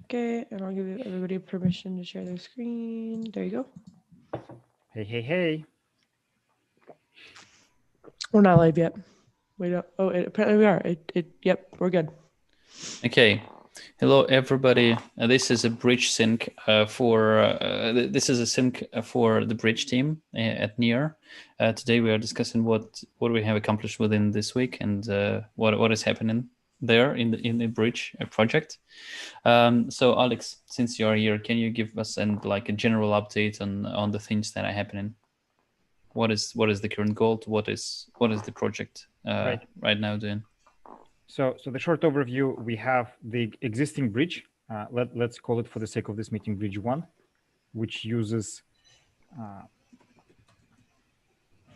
Okay, and I'll give everybody permission to share their screen. There you go. Hey, hey, hey. We're not live yet. We don't. Oh, apparently we are. Yep, we're good. Okay. Hello, everybody. This is a bridge sync this is a sync for the bridge team at NEAR. Today we are discussing what we have accomplished within this week and what is happening there in the bridge project. So Alex, since you are here, can you give us a general update on the things that are happening? What is the current goal? What is the project right now doing? So the short overview, we have the existing bridge. Let's call it, for the sake of this meeting, bridge 1, which uses,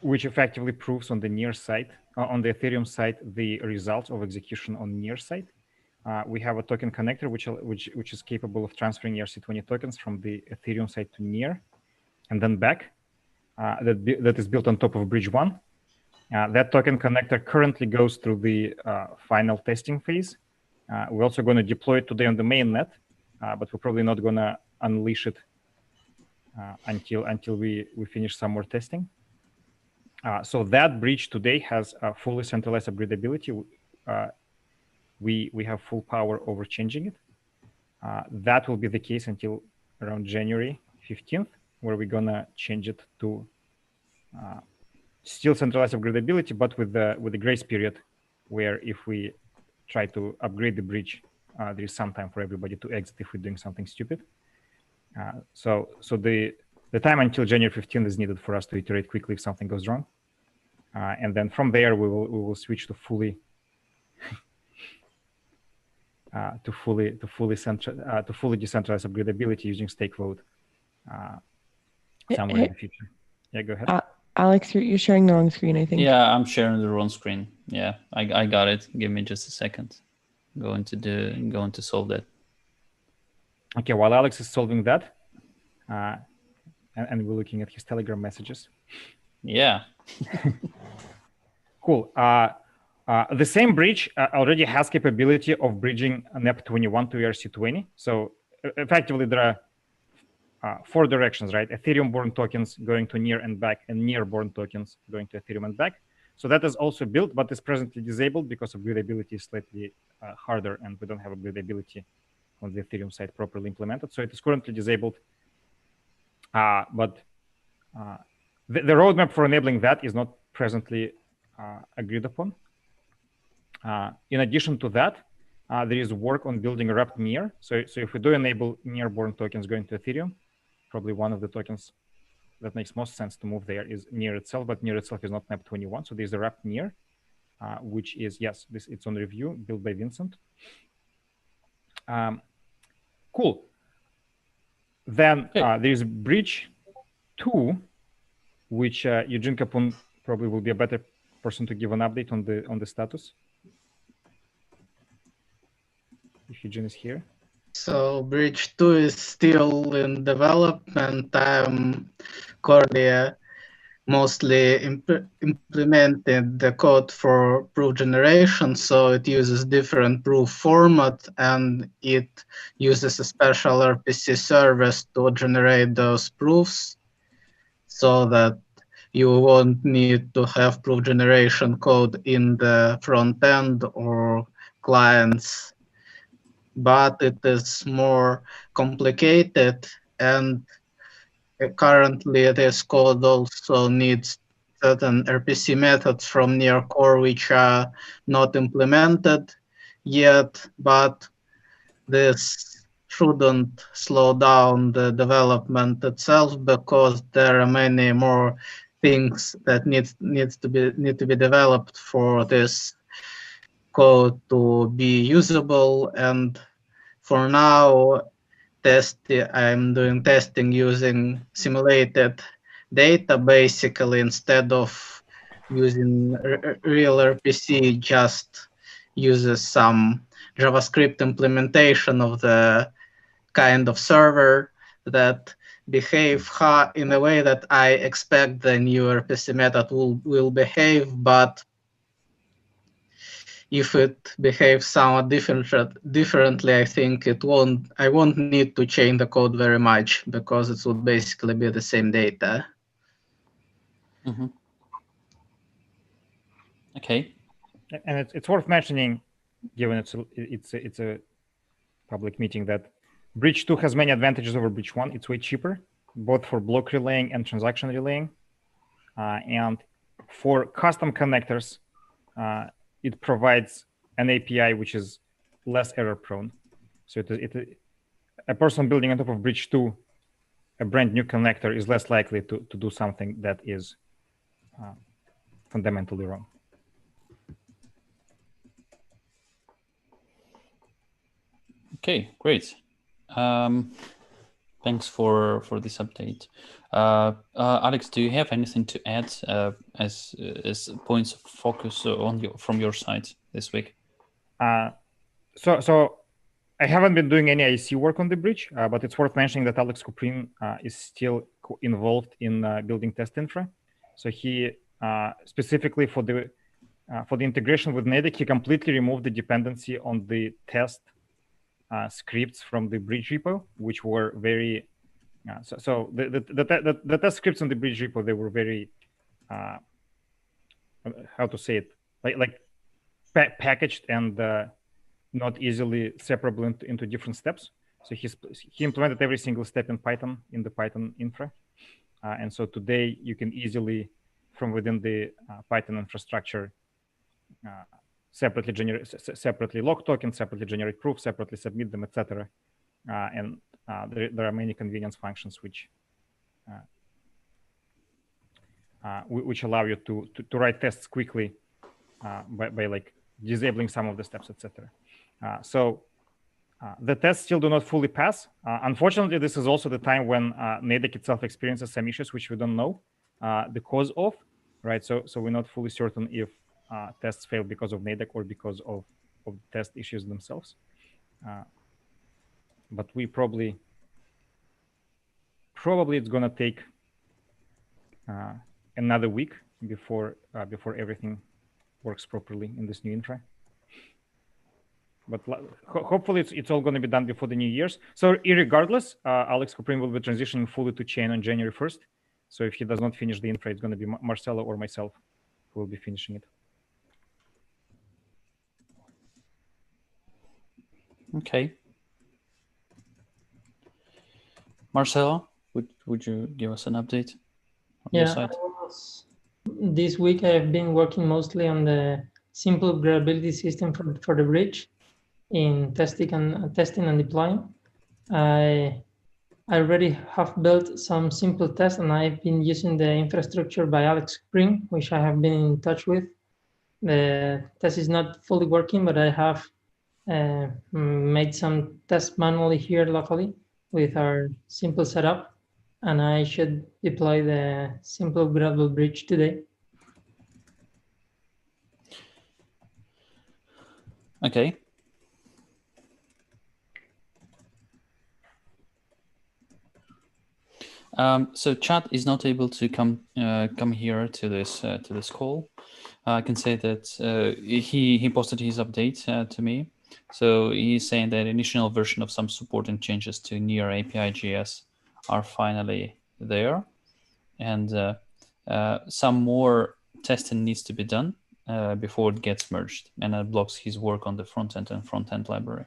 which effectively proves on the NEAR side, on the Ethereum side, the results of execution on NEAR side. We have a token connector which is capable of transferring ERC20 tokens from the Ethereum side to NEAR and then back. That is built on top of bridge 1. That token connector currently goes through the final testing phase. We're also going to deploy it today on the mainnet, but we're probably not going to unleash it until we finish some more testing. So that bridge today has fully centralized upgradability. We have full power over changing it. That will be the case until around January 15th, where we're going to change it to still centralized upgradability, but with the grace period, where if we try to upgrade the bridge, there is some time for everybody to exit if we're doing something stupid. So the time until January 15th is needed for us to iterate quickly if something goes wrong, and then from there we will switch to fully decentralized upgradability using stake vote somewhere in the future. Yeah, go ahead. Alex, you're sharing the wrong screen, I think. Yeah, I'm sharing the wrong screen. Yeah, I got it. Give me just a second. I'm going to solve that. Okay, while Alex is solving that, and we're looking at his Telegram messages. Yeah. Cool. The same bridge already has capability of bridging NEP21 to ERC20. So effectively, there are 4 directions, right? Ethereum-born tokens going to NEAR and back, and NEAR-born tokens going to Ethereum and back. So that is also built, but is presently disabled because upgradability is slightly harder, and we don't have upgradability on the Ethereum side properly implemented. So it is currently disabled. But the roadmap for enabling that is not presently agreed upon. In addition to that, there is work on building a wrapped NEAR. So if we do enable NEAR-born tokens going to Ethereum, probably one of the tokens that makes most sense to move there is NEAR itself, but NEAR itself is not NEP21. So there's a wrapped NEAR, which is, yes, it's on review, built by Vincent. Cool. Then there's bridge 2, which Eugene Kapun probably will be a better person to give an update on the status. If Eugene is here. So bridge 2 is still in development. I'm currently mostly implemented the code for proof generation, so it uses different proof format, and it uses a special RPC service to generate those proofs, so that you won't need to have proof generation code in the front end or clients. But it is more complicated, and currently this code also needs certain RPC methods from NEAR core which are not implemented yet, but this shouldn't slow down the development itself, because there are many more things that need to be developed for this code to be usable. And for now, I'm doing testing using simulated data, basically, instead of using real RPC. Just uses some JavaScript implementation of the kind of server that behave in a way that I expect the new RPC method will behave, but if it behaves somewhat differently, I think I won't need to change the code very much because it would basically be the same data. Mm-hmm. Okay. And it's worth mentioning, given it's a public meeting, that Bridge 2 has many advantages over Bridge 1. It's way cheaper, both for block relaying and transaction relaying. And for custom connectors, it provides an API which is less error prone. So a person building on top of Bridge 2 a brand new connector is less likely to do something that is fundamentally wrong. Okay, great. Thanks for this update. Alex, do you have anything to add as points of focus from your side this week? So I haven't been doing any IC work on the bridge, but it's worth mentioning that Alex Kuprin is still involved in building test infra. So he specifically for the integration with NADIC, he completely removed the dependency on the test scripts from the bridge repo, which were very so the test scripts on the bridge repo, they were very how to say it, like packaged and not easily separable into different steps. So he implemented every single step in Python in the Python infra, and so today you can easily from within the Python infrastructure separately log tokens, separately generate proofs, separately submit them, etc. And there are many convenience functions which allow you to write tests quickly by like disabling some of the steps, etc. So the tests still do not fully pass. Unfortunately, this is also the time when NADIC itself experiences some issues which we don't know the cause of, right? So we're not fully certain if tests fail because of NADIC or because of test issues themselves. But we probably it's gonna take another week before everything works properly in this new infra. But hopefully it's all going to be done before the New Year's. So irregardless, Alex Kuprin will be transitioning fully to chain on January 1st. So if he does not finish the infra, it's going to be Marcelo or myself who will be finishing it. Okay. Marcelo, would you give us an update on your side? This week I've been working mostly on the simple observability system for the bridge in testing and deploying. I already have built some simple tests, and I've been using the infrastructure by Alex Kuprin, which I have been in touch with. The test is not fully working, but I have made some tests manually here locally with our simple setup, and I should deploy the simple observable bridge today. Okay. So Chad is not able to come here to this call. I can say that he posted his update to me. So he's saying that initial version of some supporting changes to Near API.js are finally there, and some more testing needs to be done before it gets merged, and that blocks his work on the front end and front end library.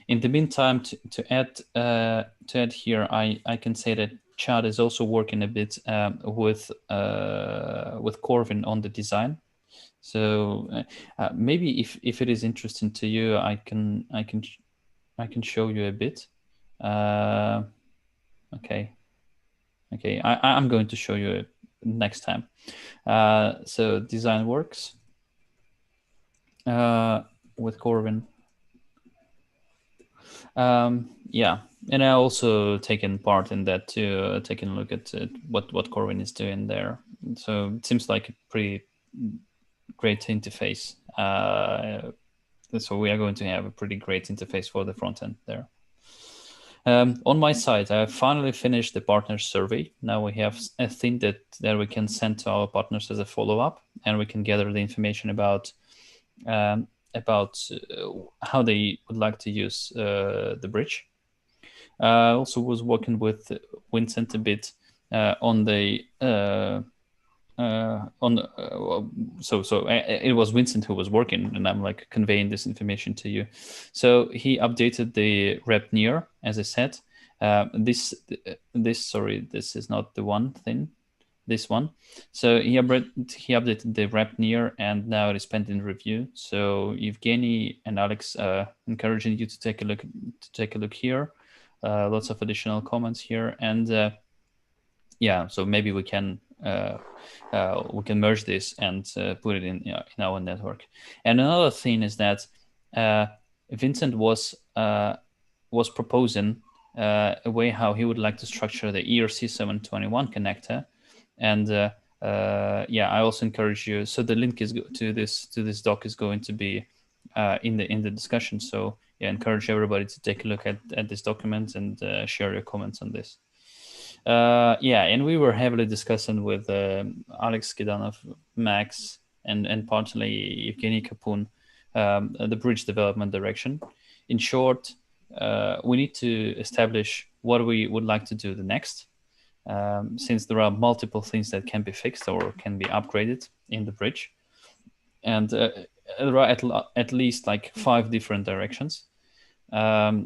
In the meantime, to add here, I can say that Chad is also working a bit with Corvin on the design. So maybe if it is interesting to you, I can show you a bit. Okay. I'm going to show you next time. So design works with Corvin. Yeah, and I also taken part in that too, taking a look at what Corvin is doing there. So it seems like a pretty great interface. So we are going to have a pretty great interface for the front end there. On my side, I have finally finished the partners survey. Now we have a thing that we can send to our partners as a follow-up, and we can gather the information about about how they would like to use the bridge. I also was working with Vincent a bit on the it was Vincent who was working, and I'm like conveying this information to you. So he updated the rep near, as I said. This is not the one thing. This one. So he updated the rep near, and now it is pending review. So Evgeny and Alex, encouraging you to take a look here. Lots of additional comments here, and yeah, so maybe we can merge this and put it in our network. And another thing is that Vincent was proposing a way how he would like to structure the ERC721 connector, and yeah, I also encourage you. So the link is to this doc is going to be in the discussion. So yeah, encourage everybody to take a look at this document and share your comments on this. Yeah, and we were heavily discussing with Alex Kidanov, Max, and partly Evgeny Kapun, the bridge development direction. In short, we need to establish what we would like to do the next, since there are multiple things that can be fixed or can be upgraded in the bridge. And there are at least like 5 different directions.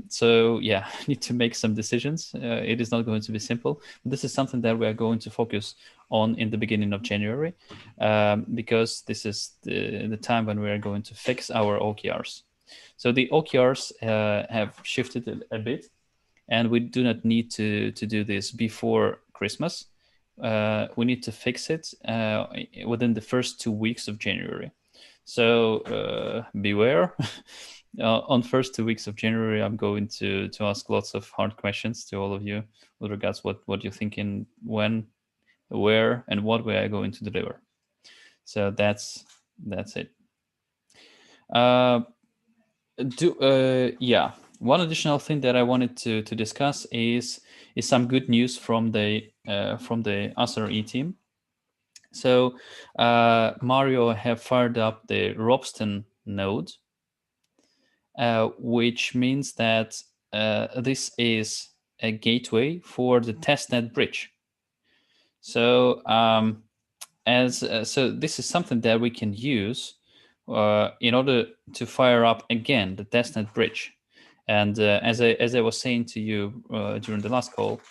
So yeah, need to make some decisions. It is not going to be simple. This is something that we are going to focus on in the beginning of January, because this is the time when we are going to fix our OKRs. So the OKRs have shifted a bit, and we do not need to do this before Christmas. We need to fix it within the first 2 weeks of January. So beware. On first 2 weeks of January, I'm going to ask lots of hard questions to all of you with regards what you're thinking, when, where, and what we are going to deliver. So that's it. Yeah, one additional thing that I wanted to discuss is some good news from the SRE team. So Mario have fired up the Ropsten node, which means that this is a gateway for the testnet bridge. So so this is something that we can use in order to fire up again the testnet bridge. And as I was saying to you during the last call,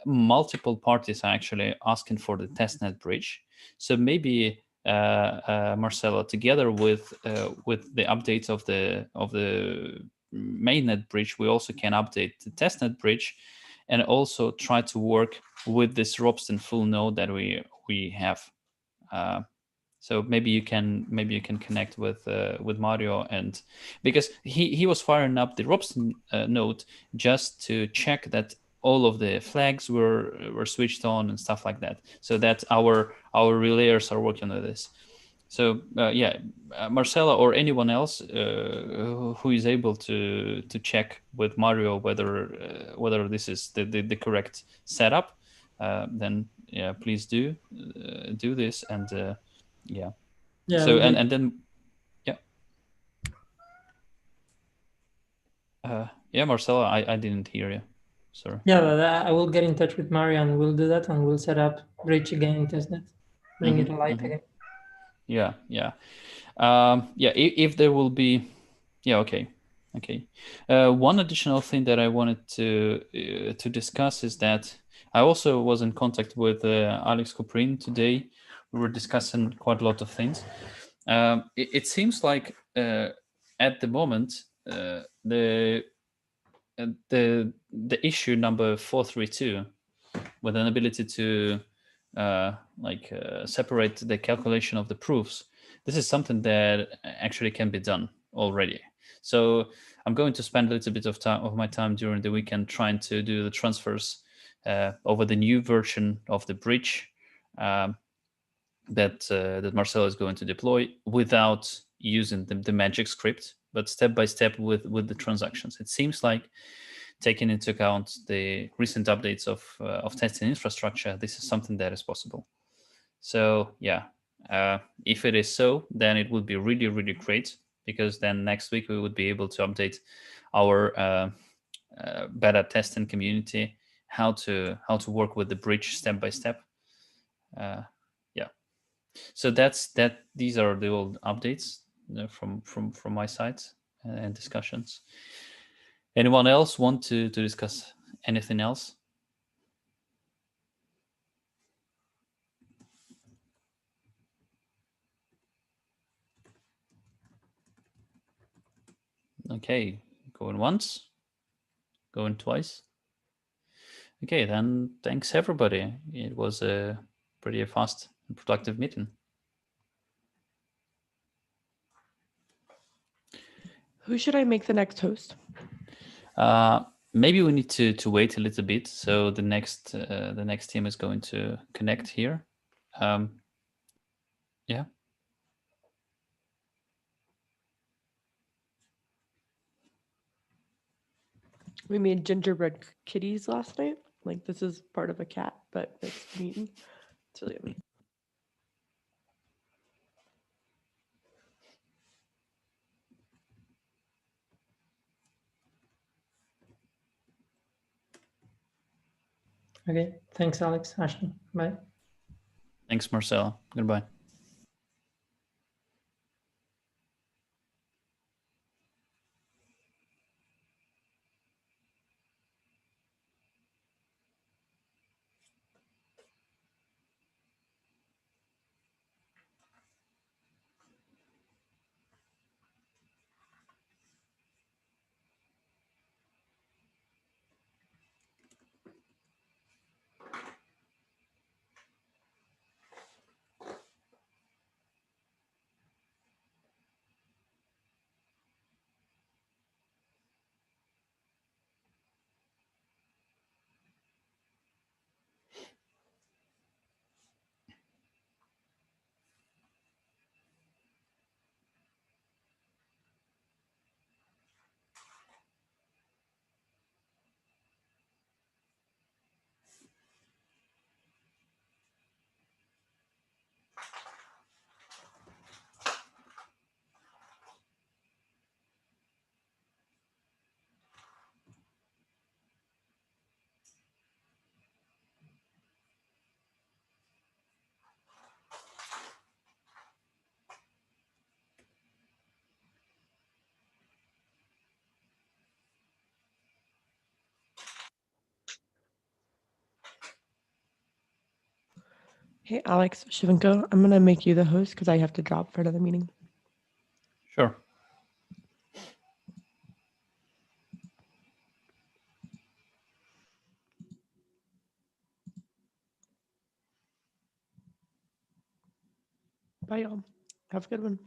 multiple parties are actually asking for the testnet bridge. So maybe Marcelo, together with the updates of the mainnet bridge, we also can update the testnet bridge, and also try to work with this Ropsten full node that we have. So maybe you can connect with Mario, and because he was firing up the Ropsten node just to check that all of the flags were switched on and stuff like that, so that our relayers are working on this. So yeah, Marcela or anyone else who is able to check with Mario whether this is the correct setup, then yeah, please do this, and yeah. Yeah. So and then yeah, Marcela, I didn't hear you. Sorry. Yeah, but I will get in touch with Mario and we'll do that, and we'll set up bridge again in testnet, bring it alive again. Yeah. Yeah. If there will be, yeah, okay. One additional thing that I wanted to discuss is that I also was in contact with Alex Koprin today. We were discussing quite a lot of things. It seems like at the moment the issue number 432, with an ability to separate the calculation of the proofs, this is something that actually can be done already. So I'm going to spend a little bit of my time during the weekend trying to do the transfers over the new version of the bridge that Marcelo is going to deploy, without using the magic script, but step by step with the transactions. It seems like, taking into account the recent updates of testing infrastructure, this is something that is possible. So yeah, If it is so, then it would be really, really great, because then next week we would be able to update our beta testing community how to work with the bridge step by step. Yeah. So these are the old updates from my side and discussions. Anyone else want to discuss anything else? Okay, going once, going twice. Okay, then thanks everybody. It was a pretty fast and productive meeting. Who should I make the next host? Maybe we need to wait a little bit. So the next team is going to connect here. Yeah. We made gingerbread kitties last night. Like, this is part of a cat, but it's meat. It's really yummy. Okay, thanks, Alex, Ashley. Bye. Thanks, Marcella. Goodbye. Hey, Alex, Shivanko, I'm going to make you the host because I have to drop for another meeting. Sure. Bye, y'all. Have a good one.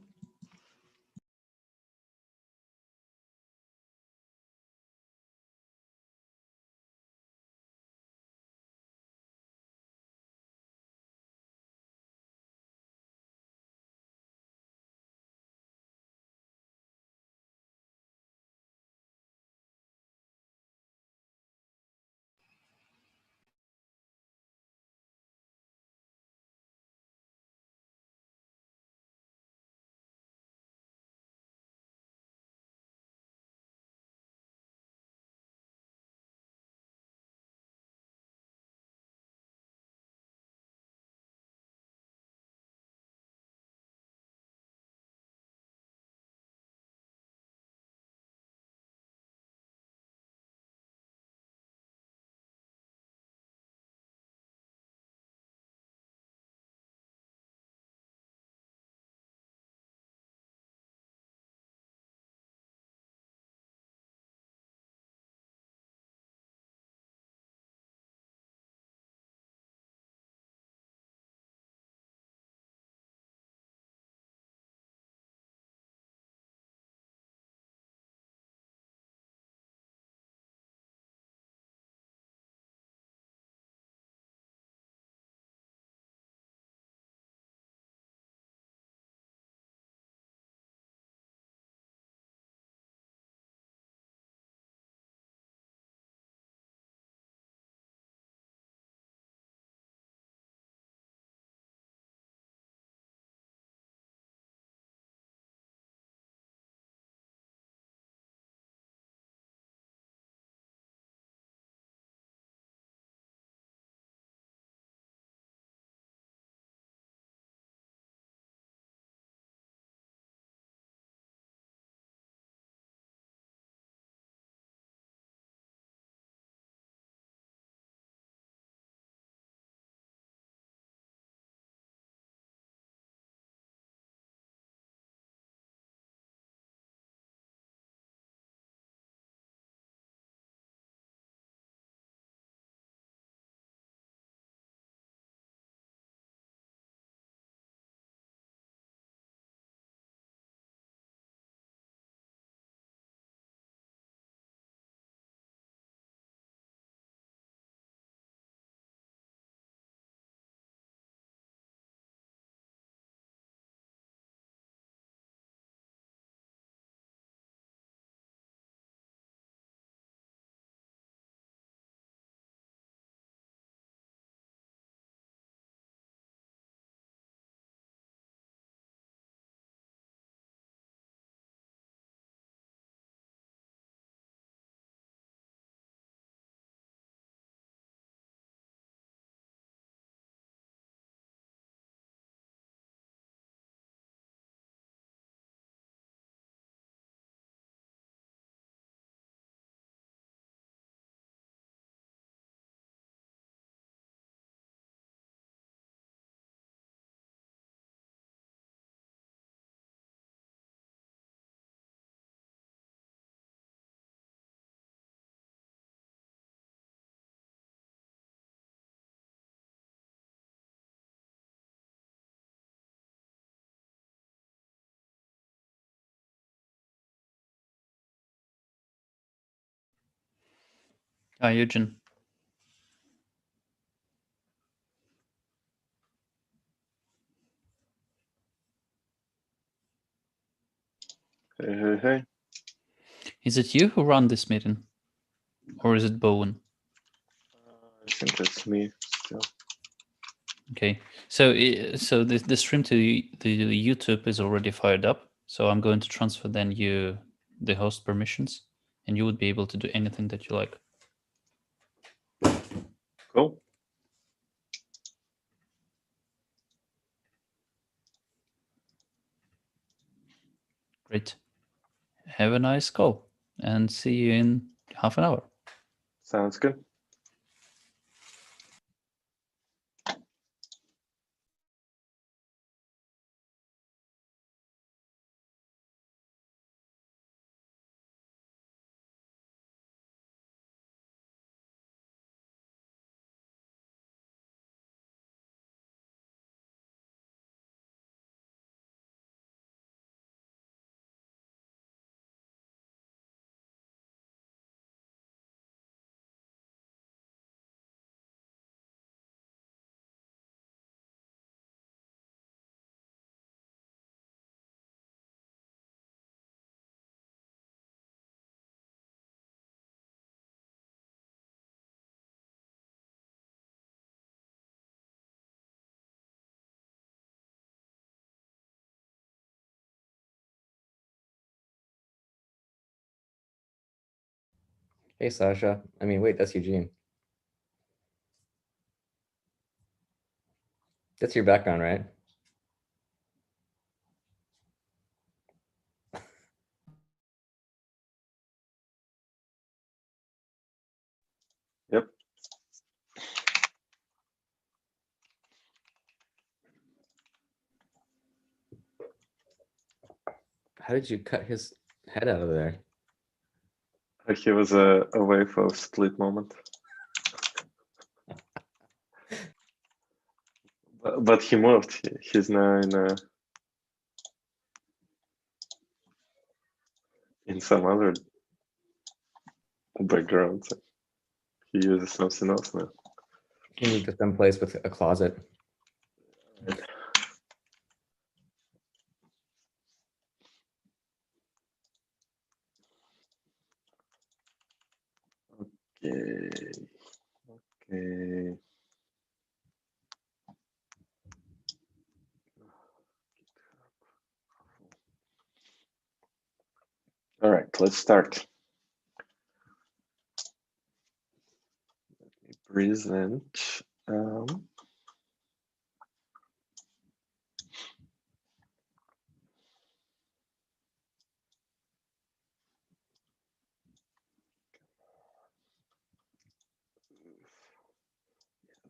Hi, Eugene. Hey. Is it you who run this meeting? Or is it Bowen? I think that's me still. Okay, so the stream to the YouTube is already fired up. So I'm going to transfer then you the host permissions, and you would be able to do anything that you like. Cool. Great. Have a nice call, and see you in half an hour. Sounds good. Hey, Sasha. I mean, wait, that's Eugene. That's your background, right? Yep. How did you cut his head out of there? He was away for a split moment. But he moved. He's now in some other background. So he uses something else now. He moved to some place with a closet. Okay. Okay. All right, let's start. Let me present.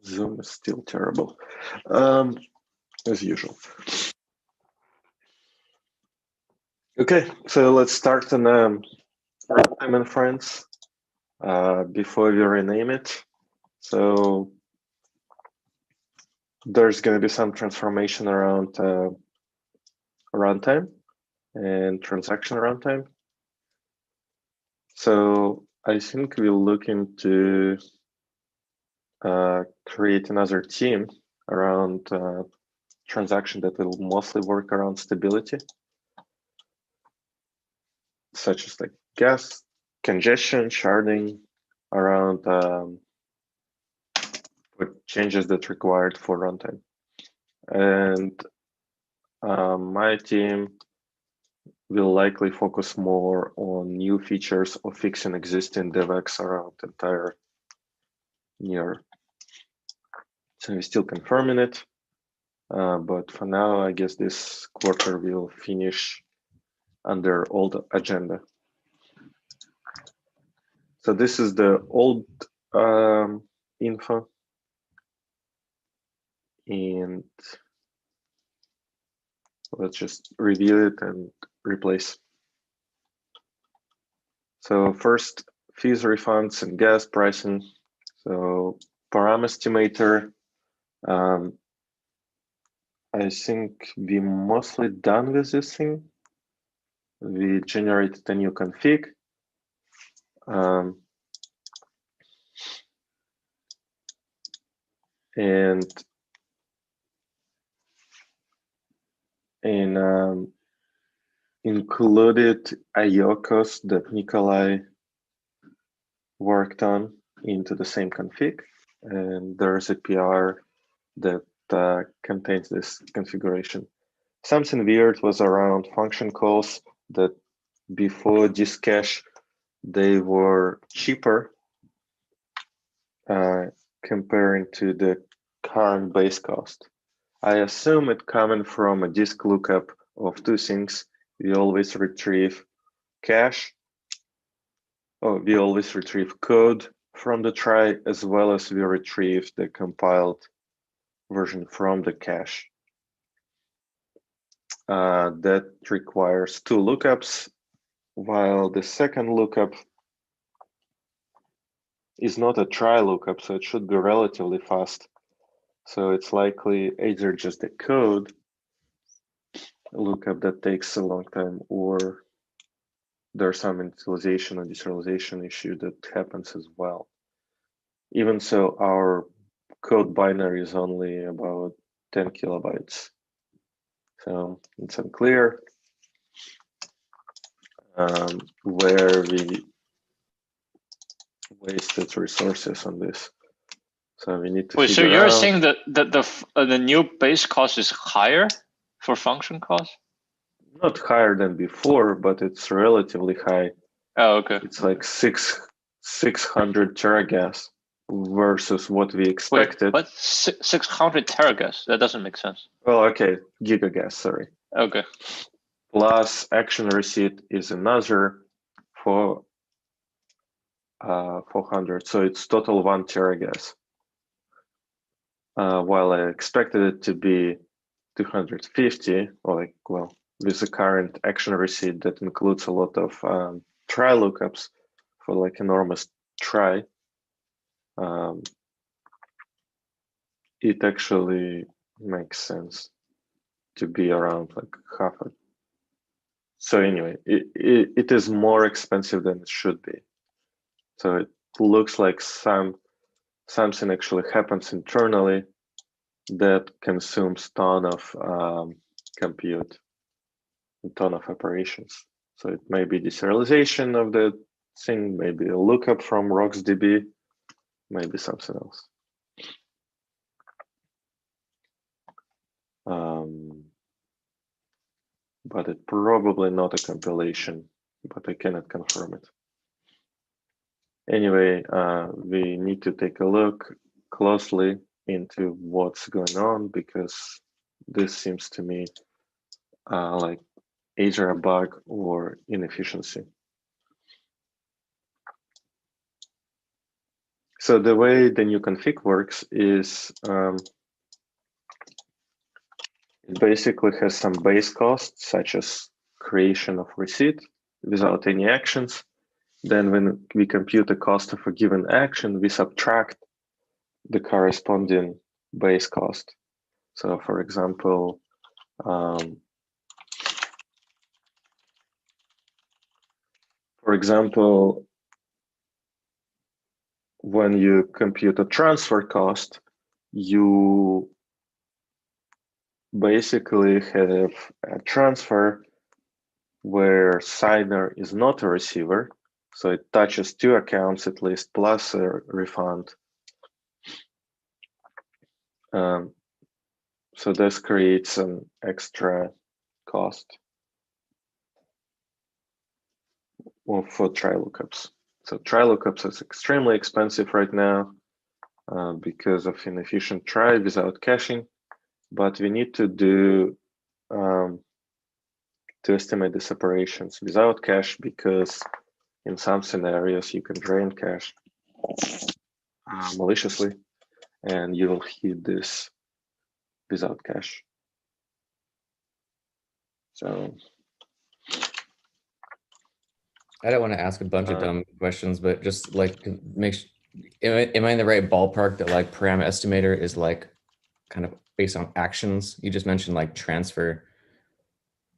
Zoom is still terrible, as usual. Okay, so let's start on runtime and friends before we rename it. So there's going to be some transformation around runtime and transaction runtime. So I think we'll look into create another team around transaction that will mostly work around stability, such as like gas, congestion, sharding, around what changes that required for runtime. And my team will likely focus more on new features or fixing existing DevX around entire year. So we're still confirming it, but for now, I guess this quarter will finish under old agenda. So this is the old info, and let's just review it and replace. So first, fees, refunds, and gas pricing. So param estimator, I think we mostly done with this thing. We generated a new config. And included IO cost that Nikolai worked on into the same config. And there's a PR that contains this configuration. Something weird was around function calls that before this cache, they were cheaper comparing to the current base cost. I assume it coming from a disk lookup of two things. We always retrieve cache, we always retrieve code from the try, as well as we retrieve the compiled version from the cache. That requires two lookups, while the second lookup is not a try lookup, so it should be relatively fast. So it's likely either just a code lookup that takes a long time, or there's some initialization or deserialization issue that happens as well. Even so, our code binary is only about 10 kilobytes. So it's unclear where we wasted resources on this. So we need to Wait, so figure you're out. saying that the new base cost is higher for function cost? Not higher than before, but it's relatively high. Oh, okay. It's like 600 teragas versus what we Wait, expected. what? 600 teragas? That doesn't make sense. Well, okay, gigagas, sorry. Okay. Plus action receipt is another for 400, so it's total 1 teragas. While I expected it to be 250, or like, well, with the current action receipt that includes a lot of try lookups for like enormous try, it actually makes sense to be around like half a. So anyway, it is more expensive than it should be. So it looks like something actually happens internally that consumes ton of compute, a ton of operations. So it may be deserialization of the thing, maybe a lookup from RocksDB, maybe something else. But it's probably not a compilation, but I cannot confirm it. Anyway, we need to take a look closely into what's going on, because this seems to me like either a bug or inefficiency. So the way the new config works is it basically has some base costs, such as creation of receipt without any actions. Then when we compute the cost of a given action, we subtract the corresponding base cost. So for example, when you compute a transfer cost, you basically have a transfer where signer is not a receiver. So it touches two accounts at least, plus a refund. So this creates an extra cost for try lookups. So try lookups is extremely expensive right now because of inefficient try without caching, but we need to do to estimate the separations without cache, because in some scenarios you can drain cache maliciously and you will hit this without cache. So I don't want to ask a bunch of dumb questions, but just like to make sure, am I in the right ballpark that like param estimator is like kind of based on actions? You just mentioned like transfer.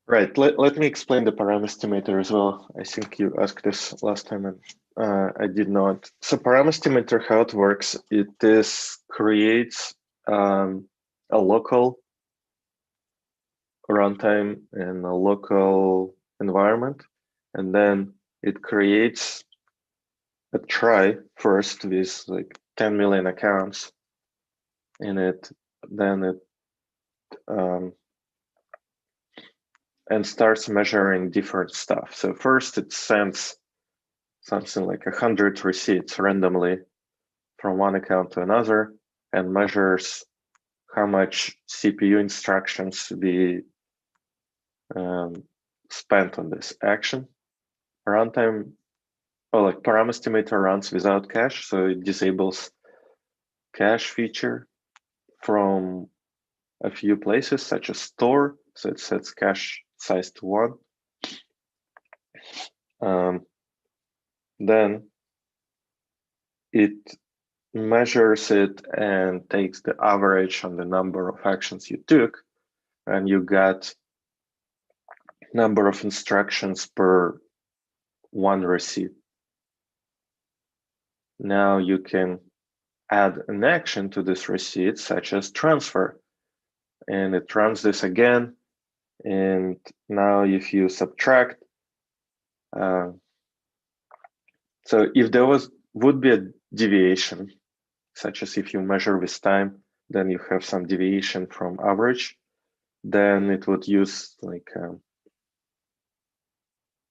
Right, let me explain the param estimator as well. I think you asked this last time and I did not. So param estimator, how it works, it creates a local runtime and a local environment, and then it creates a try first with like 10 million accounts in it, then it and starts measuring different stuff. So first it sends something like 100 receipts randomly from one account to another and measures how much CPU instructions we spent on this action. Runtime, or like param estimator runs without cache, so it disables cache feature from a few places, such as store, so it sets cache size to 1. Then it measures it and takes the average on the number of actions you took, and you got number of instructions per one receipt. Now you can add an action to this receipt, such as transfer, and it runs this again. And now if you subtract, so if there would be a deviation, such as if you measure with time, then you have some deviation from average, then it would use like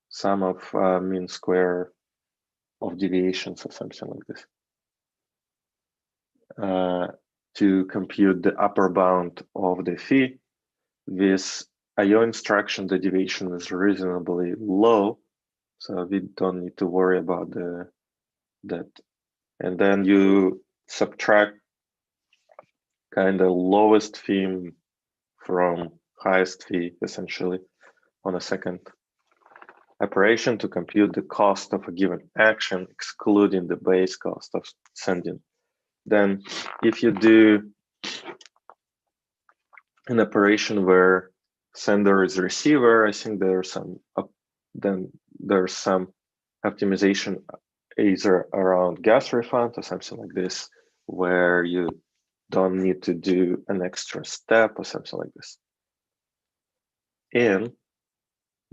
sum of mean square of deviations or something like this to compute the upper bound of the fee. With IO instruction, the deviation is reasonably low, so we don't need to worry about that. And then you subtract kind of lowest fee from highest fee, essentially, on a second operation to compute the cost of a given action, excluding the base cost of sending. Then if you do an operation where sender is receiver, I think there's some optimization either around gas refund or something like this, where you don't need to do an extra step or something like this. And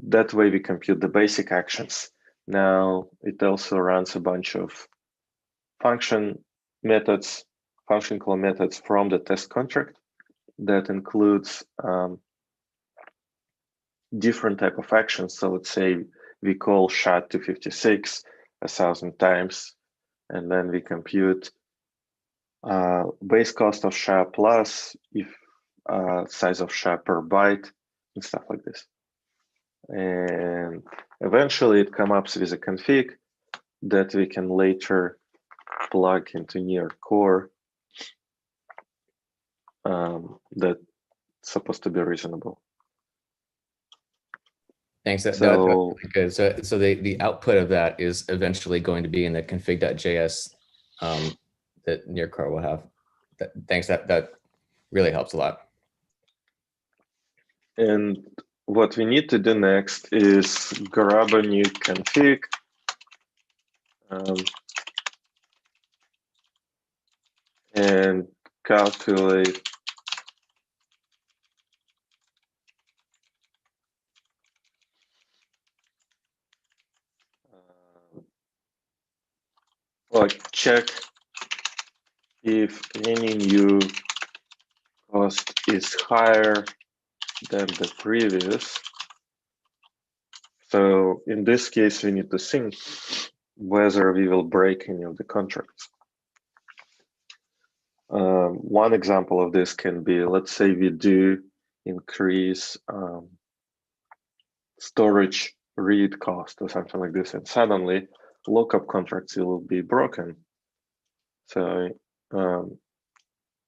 that way we compute the basic actions. Now it also runs a bunch of function call methods from the test contract that includes different type of actions. So let's say we call SHA-256 1,000 times, and then we compute base cost of SHA plus if size of SHA per byte and stuff like this. And eventually it comes up with a config that we can later plug into near core that's supposed to be reasonable. Thanks. That's So really good. So the output of that is eventually going to be in the config.js that near core will have. Thanks. That really helps a lot. And what we need to do next is grab a new config. And calculate or check if any new cost is higher than the previous. So in this case, we need to think whether we will break any of the contracts. One example of this can be, let's say we do increase storage read cost or something like this, and suddenly lookup contracts will be broken. So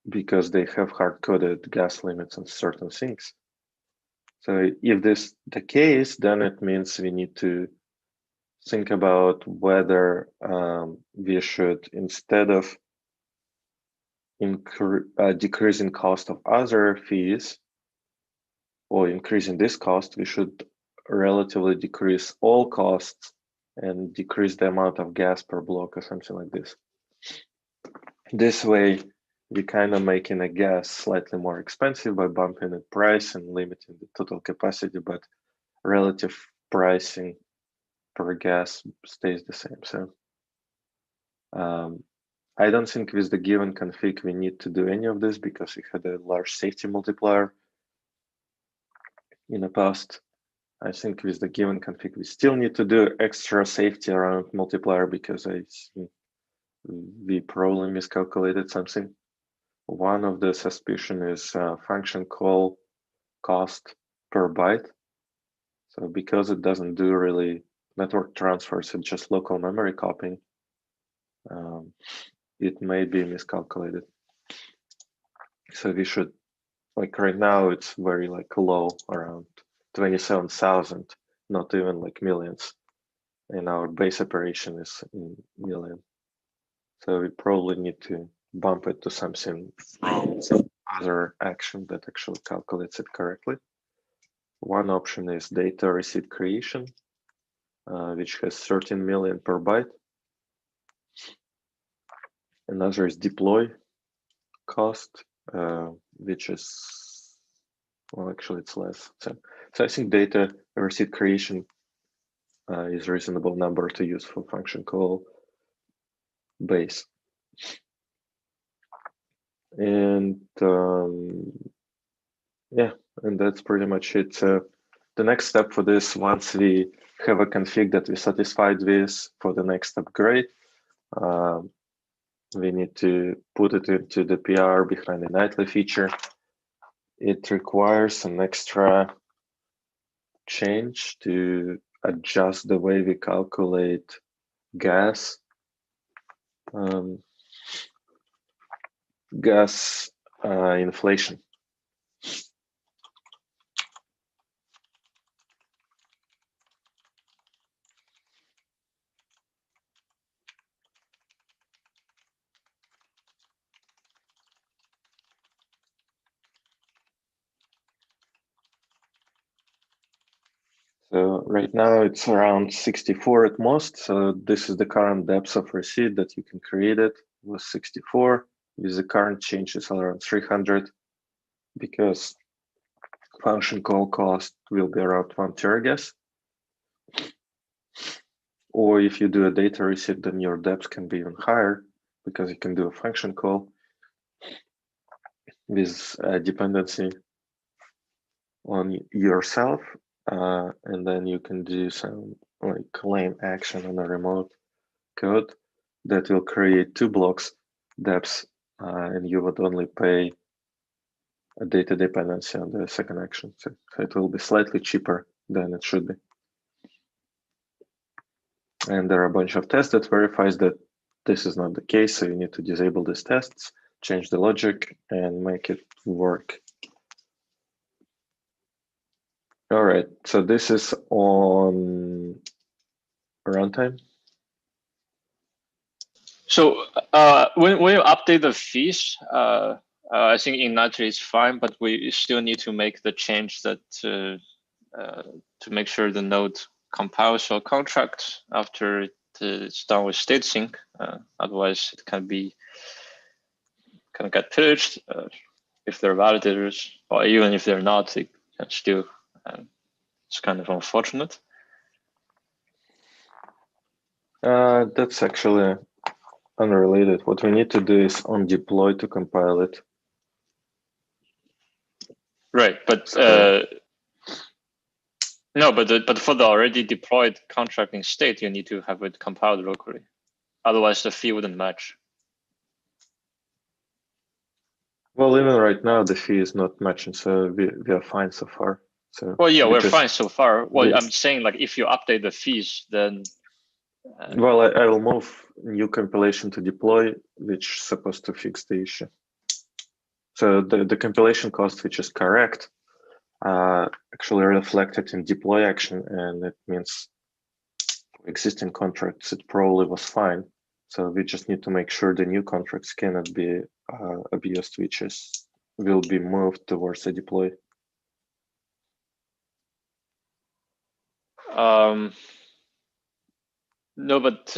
because they have hard-coded gas limits on certain things. So if this is the case, then it means we need to think about whether we should, instead of decreasing cost of other fees or increasing this cost, we should relatively decrease all costs and decrease the amount of gas per block or something like this. This way, we kind of making a gas slightly more expensive by bumping the price and limiting the total capacity, but relative pricing per gas stays the same. So I don't think with the given config we need to do any of this because we had a large safety multiplier in the past. I think with the given config we still need to do extra safety around multiplier because we probably miscalculated something. One of the suspicion is function call cost per byte. So because it doesn't do really network transfers, it's just local memory copying, it may be miscalculated. So we should, like right now, it's very like low, around 27,000, not even like millions. And our base operation is in million. So we probably need to bump it to something from some other action that actually calculates it correctly. One option is data receipt creation, which has 13 million per byte. Another is deploy cost, which is, well, actually it's less. So I think data receipt creation is a reasonable number to use for function call base. And yeah, and that's pretty much it. So the next step for this, once we have a config that we're satisfied with for the next upgrade, we need to put it into the PR behind the nightly feature. It requires an extra change to adjust the way we calculate gas inflation. So right now it's around 64 at most. So this is the current depth of receipt that you can create it with 64. With the current changes around 300 because function call cost will be around 1 teragas. Or if you do a data receipt, then your depth can be even higher because you can do a function call with a dependency on yourself. And then you can do some like claim action on a remote code that will create 2 blocks depths, and you would only pay a data dependency on the second action. So it will be slightly cheaper than it should be. And there are a bunch of tests that verifies that this is not the case. So you need to disable these tests, change the logic, and make it work. All right, so this is on runtime. So when you update the fees, I think in nightly it's fine, but we still need to make the change that to make sure the node compiles your contract after it's done with state sync. Otherwise, it can get pillaged if they're validators, or even if they're not, it can still. It's kind of unfortunate. That's actually unrelated. What we need to do is on deploy to compile it. Right, but no, but for the already deployed contracting state, you need to have it compiled locally. Otherwise, the fee wouldn't match. Well, even right now, the fee is not matching, so we are fine so far. So well, yeah, we're fine so far. Well, I'm saying like if you update the fees, then. Well, I will move new compilation to deploy, which is supposed to fix the issue. So the compilation cost, which is correct, actually reflected in deploy action, and it means for existing contracts, it probably was fine. So we just need to make sure the new contracts cannot be abused, which will be moved towards the deploy. No, but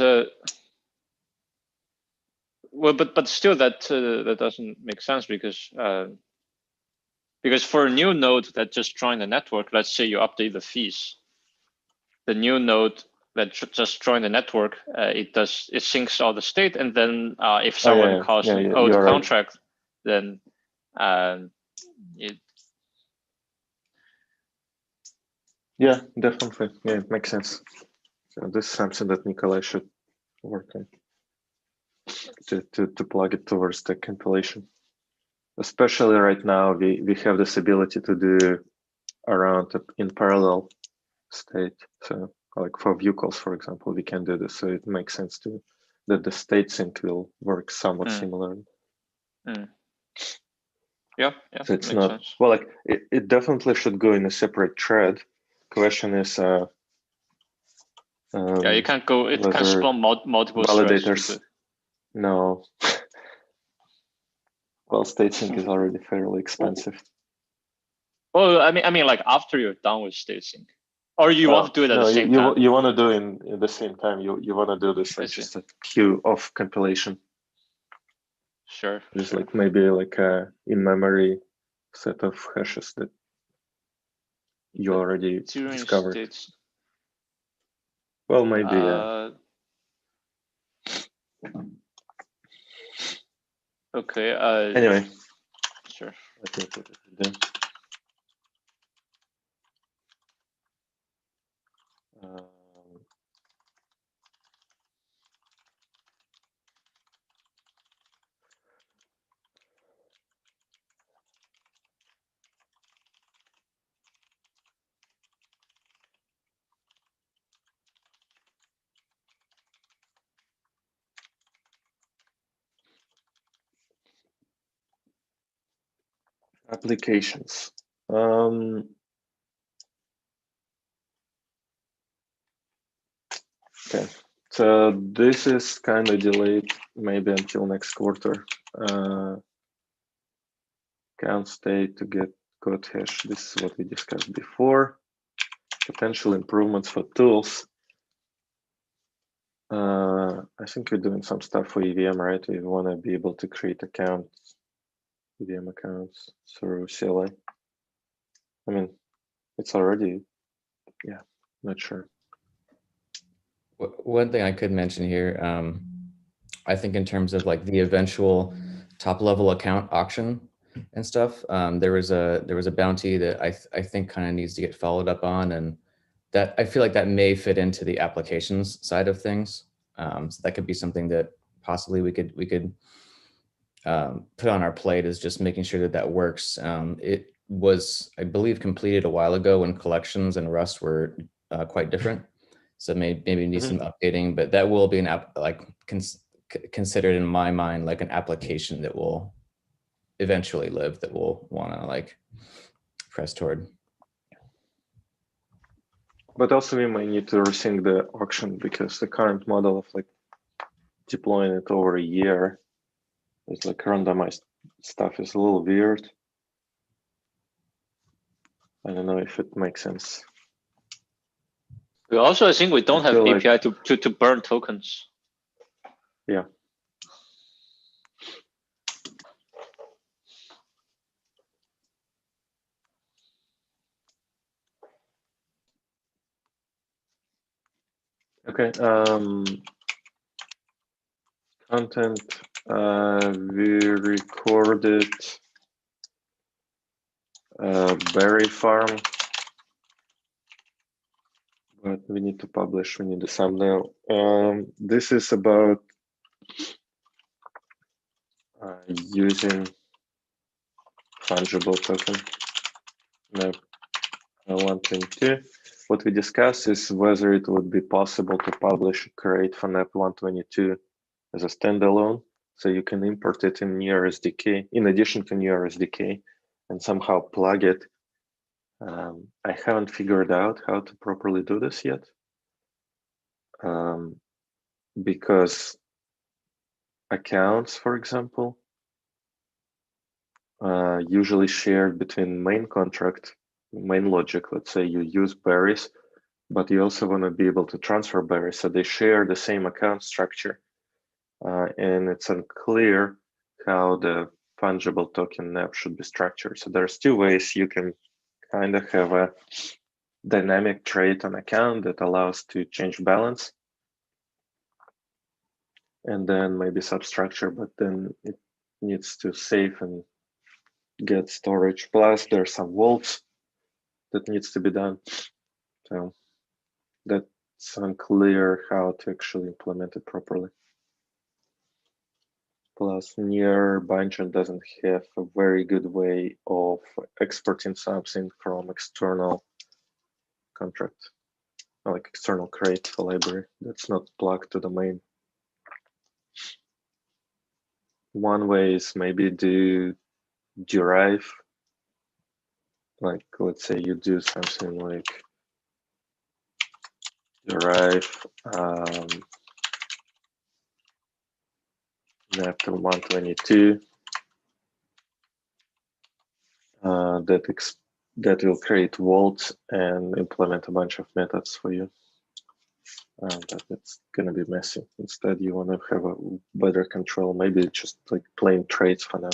well, but still that that doesn't make sense because for a new node that just joined the network, let's say you update the fees, the new node that just joined the network, it syncs all the state, and then if someone calls an old contract, then it. Yeah, definitely. Yeah, it makes sense. So this is something that Nikolai should work on to plug it towards the compilation. Especially right now, we have this ability to do around in parallel state. So like for view calls, for example, we can do this. So it makes sense that the state sync will work somewhat similarly. Yeah, so it's not sense. Well, like it definitely should go in a separate thread. Question is yeah, you can't go, it can spawn multiple validators threads. No. Well, state sync is already fairly expensive. Well, I mean like after you're done with state sync, or you want to do it at the same time. You want to do it in the same time. You want to do this like just a queue of compilation. Sure. Just like maybe like a in-memory set of hashes that you already discovered. States. Well, maybe yeah. Okay. Anyway. Sure. Let me put it there. Applications. Okay, so this is kind of delayed, maybe until next quarter. Count state to get code hash. This is what we discussed before. Potential improvements for tools. I think we're doing some stuff for EVM, right? We want to be able to create accounts, EVM accounts through CLI. I mean, it's already, yeah, not sure. One thing I could mention here, I think in terms of like the eventual top level account auction and stuff, there was a bounty that I think kind of needs to get followed up on, and that I feel like that may fit into the applications side of things. So that could be something that possibly we could put on our plate, is just making sure that works. It was, I believe, completed a while ago when collections and Rust were quite different. So maybe need some updating, but that will be an app, like considered in my mind like an application that will eventually live, that we'll want to like press toward. But also we might need to resync the auction, because the current model of like deploying it over a year is like randomized stuff is a little weird. I don't know if it makes sense. We also, I think we don't have API like, to burn tokens. Yeah. Okay. Content. We recorded berry farm. But we need to publish, we need a thumbnail. This is about using fungible token. No, 122. What we discussed is whether it would be possible to publish create FNAP 122 as a standalone, so you can import it in Near SDK, in addition to Near SDK, and somehow plug it. I haven't figured out how to properly do this yet, because accounts, for example, usually shared between main contract, main logic. Let's say you use berries, but you also want to be able to transfer berries, so they share the same account structure. and it's unclear how the fungible token nap should be structured. So there's two ways you can kind of have a dynamic trade on account that allows to change balance, and then maybe substructure, but then it needs to save and get storage. Plus there's some vaults that needs to be done. So that's unclear how to actually implement it properly. Plus near Bindgen doesn't have a very good way of exporting something from external contract, like external crate library that's not plugged to the main. One way is maybe do derive, like let's say you do something like derive nap to 122 that will create vaults and implement a bunch of methods for you. But it's gonna be messy. Instead, you want to have a better control. Maybe just like plain trades for now.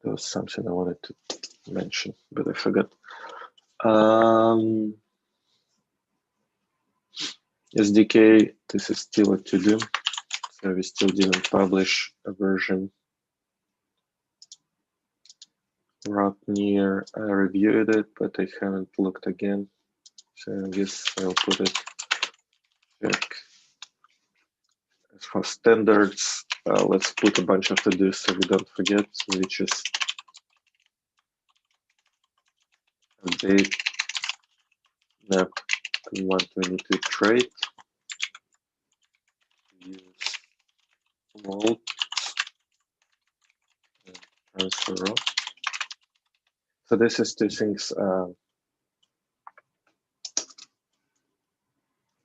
There was something I wanted to mention, but I forgot. SDK, this is still a to do. So we still didn't publish a version. Route near, I reviewed it, but I haven't looked again. So I guess I'll put it back. As for standards, let's put a bunch of to-dos so we don't forget, which is update nap 122 trade, use vault, and transfer row. So this is two things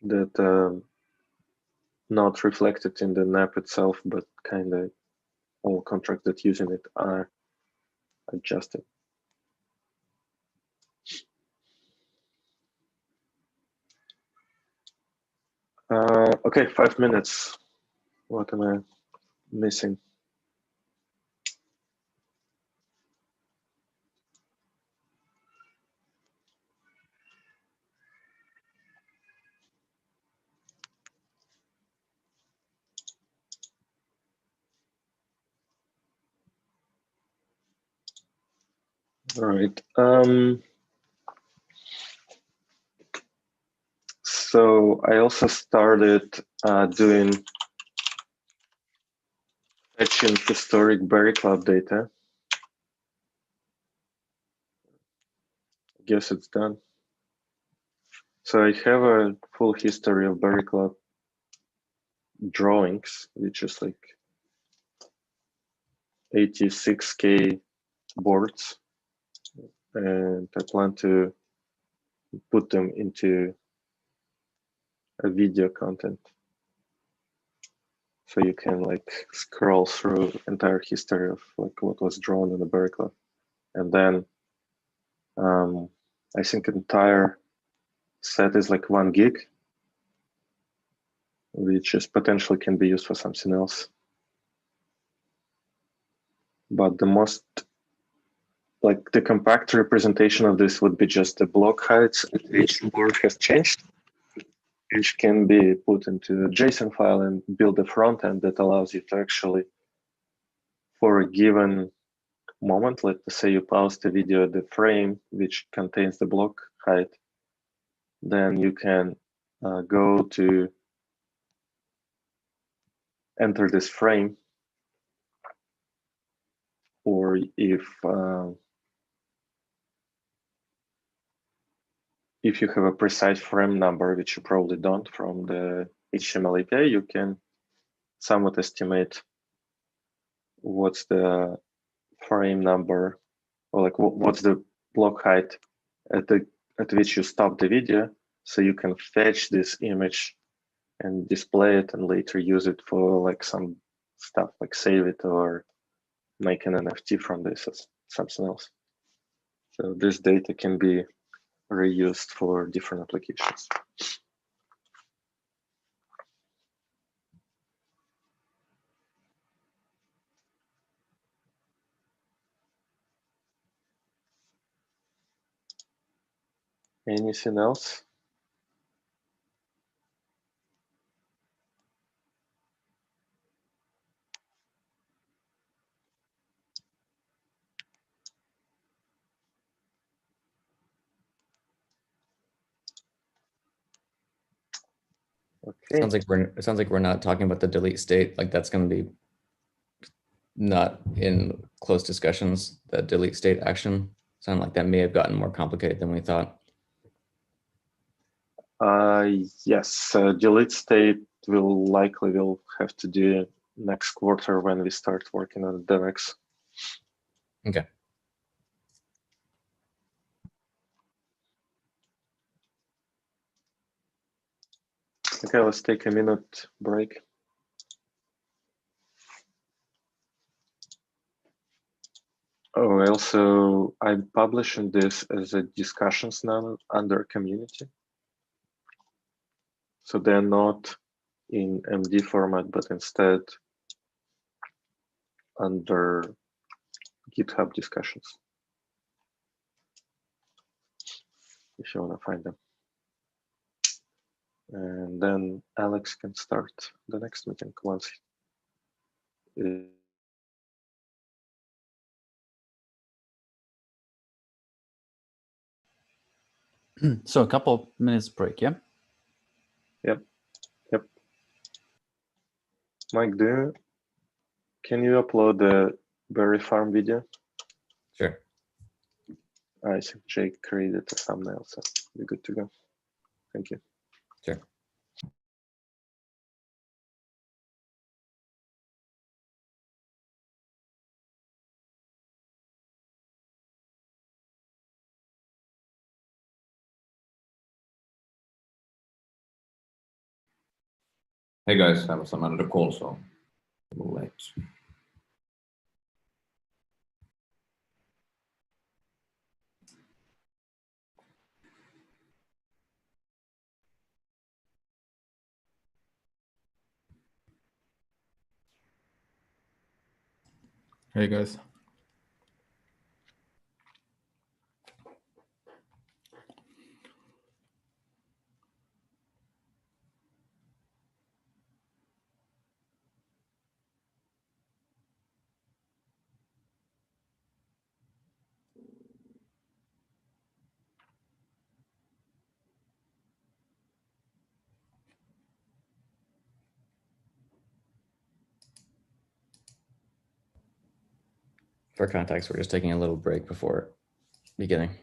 that not reflected in the nap itself, but kind of all contracts that using it are adjusted. Okay, 5 minutes. What am I missing? All right. So I also started doing fetching historic Berry Club data. I guess it's done. So I have a full history of Berry Club drawings, which is like 86K boards. And I plan to put them into a video content. So you can like scroll through entire history of like what was drawn in the Berry Club. And then I think entire set is like 1 gig, which is potentially can be used for something else. But the most, like the compact representation of this would be just the block heights. Each board has changed, which can be put into a JSON file and build a front end that allows you to actually, for a given moment, let's say you pause the video at the frame which contains the block height, then you can go to enter this frame, or if you have a precise frame number, which you probably don't from the HTML API, you can somewhat estimate what's the frame number, or like what's the block height at which you stop the video, so you can fetch this image and display it and later use it for like some stuff, like save it or make an NFT from this or something else. So this data can be reused for different applications. Anything else? Okay. It sounds like we're not talking about the delete state. Like that's going to be not in close discussions. The delete state action sound like that may have gotten more complicated than we thought. Yes, delete state will likely have to do next quarter when we start working on DevX. Okay. Okay, let's take a minute break. Oh, also, I'm publishing this as a discussions now under community. So they're not in MD format, but instead under GitHub discussions, if you want to find them. And then Alex can start the next meeting once. So a couple minutes break, yeah? Yep. Mike, can you upload the berry farm video? Sure. I think Jake created a thumbnail, so we're good to go. Thank you. Sure. Hey guys, I was on another call, so a little late. Hey guys. For context, we're just taking a little break before beginning.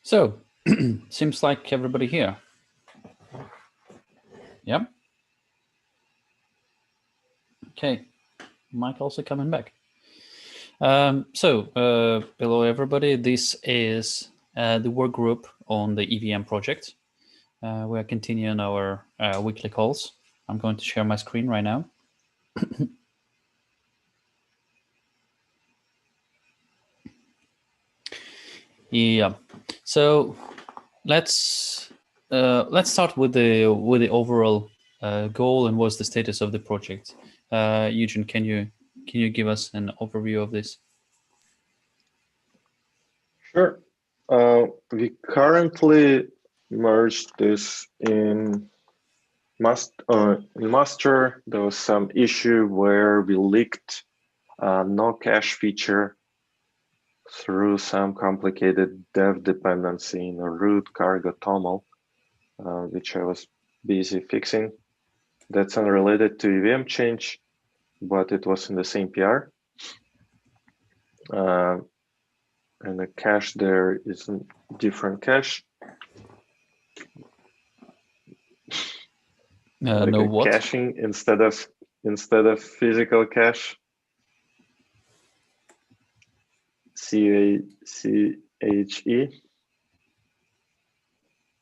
So, seems like everybody here. Yep. Okay. Mike also coming back. Hello everybody. This is the work group on the EVM project. We are continuing our weekly calls. I'm going to share my screen right now. Yeah. So let's start with the overall goal and what's the status of the project. Eugene, can you give us an overview of this? Sure. We currently merged this in master. There was some issue where we leaked no cache feature through some complicated dev dependency in a root cargo toml, which I was busy fixing. That's unrelated to EVM change, but it was in the same PR. And the cache there is a different cache. Like no what? caching instead of physical cache. CACHE.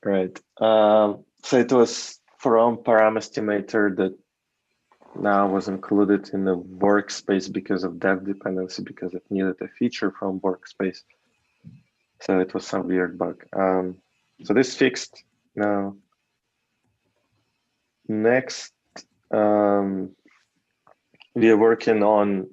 Right. So it was from param estimator that now was included in the workspace because of dev dependency, because it needed a feature from workspace. So it was some weird bug. So this fixed now. Next, we are working on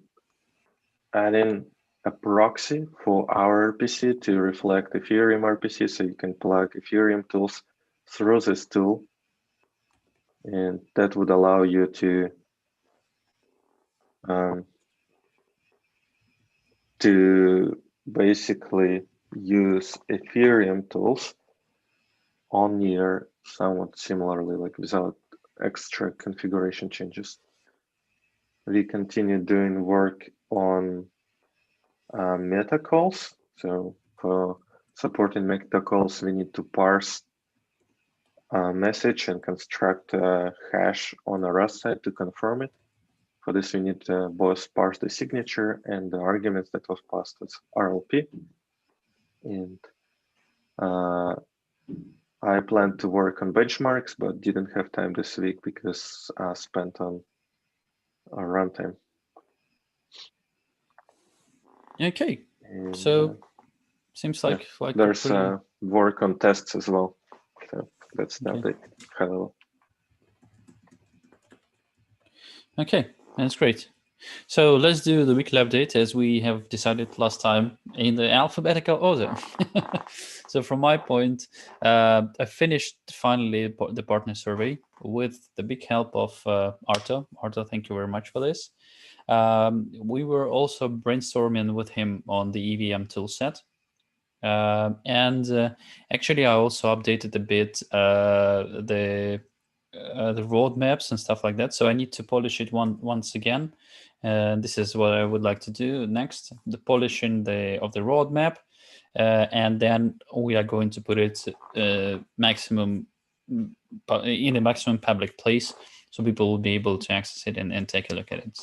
adding a proxy for our RPC to reflect Ethereum RPC, so you can plug Ethereum tools through this tool, and that would allow you to basically use Ethereum tools on Near somewhat similarly, like without extra configuration changes. We continue doing work on meta calls. So for supporting meta calls, we need to parse a message and construct a hash on a Rust side to confirm it. For this, we need to both parse the signature and the arguments that was passed as RLP. And I planned to work on benchmarks, but didn't have time this week because I spent on runtime. Okay. And, So seems like there's pretty... work on tests as well. So that's the update, high level. Okay, that's great. So let's do the weekly update as we have decided last time in the alphabetical order. So from my point, I finished finally the partner survey with the big help of Arto. Arto, thank you very much for this. We were also brainstorming with him on the EVM toolset. And actually, I also updated a bit the roadmaps and stuff like that. So I need to polish it once again. This is what I would like to do next: the polishing of the roadmap, and then we are going to put it in a maximum public place, so people will be able to access it and take a look at it.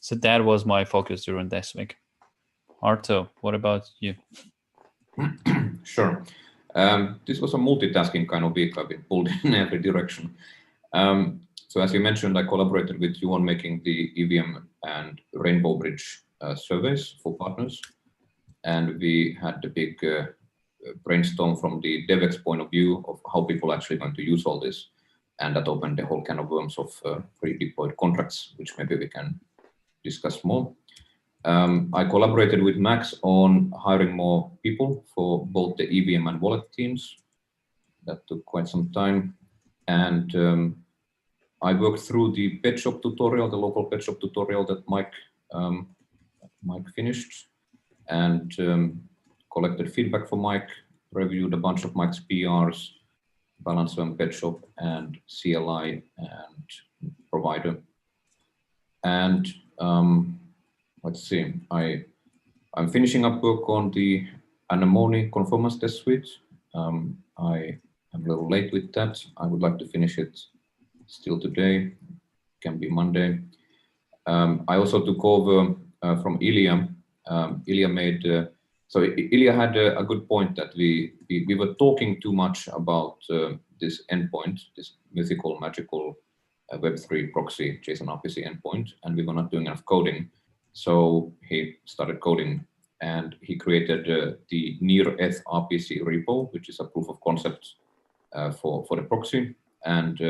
So that was my focus during this week. Arto, what about you? Sure. This was a multitasking kind of week. I've been pulled in every direction. So as you mentioned, I collaborated with you on making the EVM and Rainbow Bridge surveys for partners. And we had the big brainstorm from the DevX point of view of how people are actually going to use all this. And that opened the whole can of worms of pre-deployed contracts, which maybe we can discuss more. I collaborated with Max on hiring more people for both the EVM and wallet teams. That took quite some time. And I worked through the pet shop tutorial, the local pet shop tutorial that Mike finished, and collected feedback from Mike, reviewed a bunch of Mike's PRs, Balance on pet shop and CLI and provider. And let's see, I'm finishing up work on the Anemone conformance test suite. I am a little late with that. I would like to finish it still today, can be Monday. I also took over from Ilya. Ilya made So Ilya had a good point that we were talking too much about this endpoint, this mythical, magical Web3 proxy JSON RPC endpoint, and we were not doing enough coding. So he started coding, and he created the near-eth RPC repo, which is a proof of concept for the proxy. And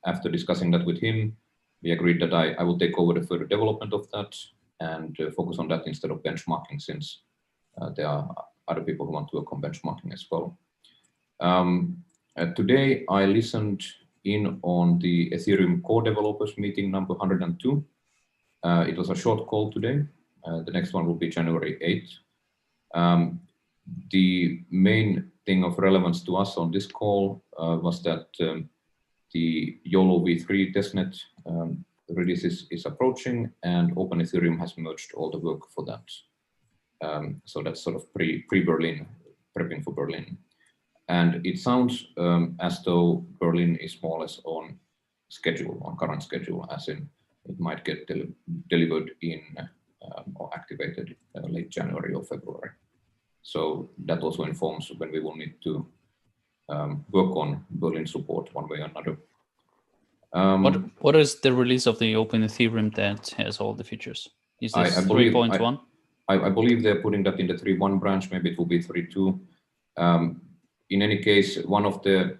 after discussing that with him, we agreed that I will take over the further development of that and focus on that instead of benchmarking, since there are other people who want to work on benchmarking as well. Today, I listened in on the Ethereum core developers meeting number 102. It was a short call today. The next one will be January 8th. The main thing of relevance to us on this call was that the YOLO v3 testnet release is approaching, and Open Ethereum has merged all the work for that. So that's sort of pre-Berlin, prepping for Berlin. And it sounds as though Berlin is more or less on schedule, on current schedule, as in it might get delivered in or activated late January or February. So that also informs when we will need to work on Berlin support one way or another. What is the release of the Open Ethereum that has all the features? Is this 3.1? I believe they're putting that in the 3.1 branch. Maybe it will be 3.2. In any case, one of the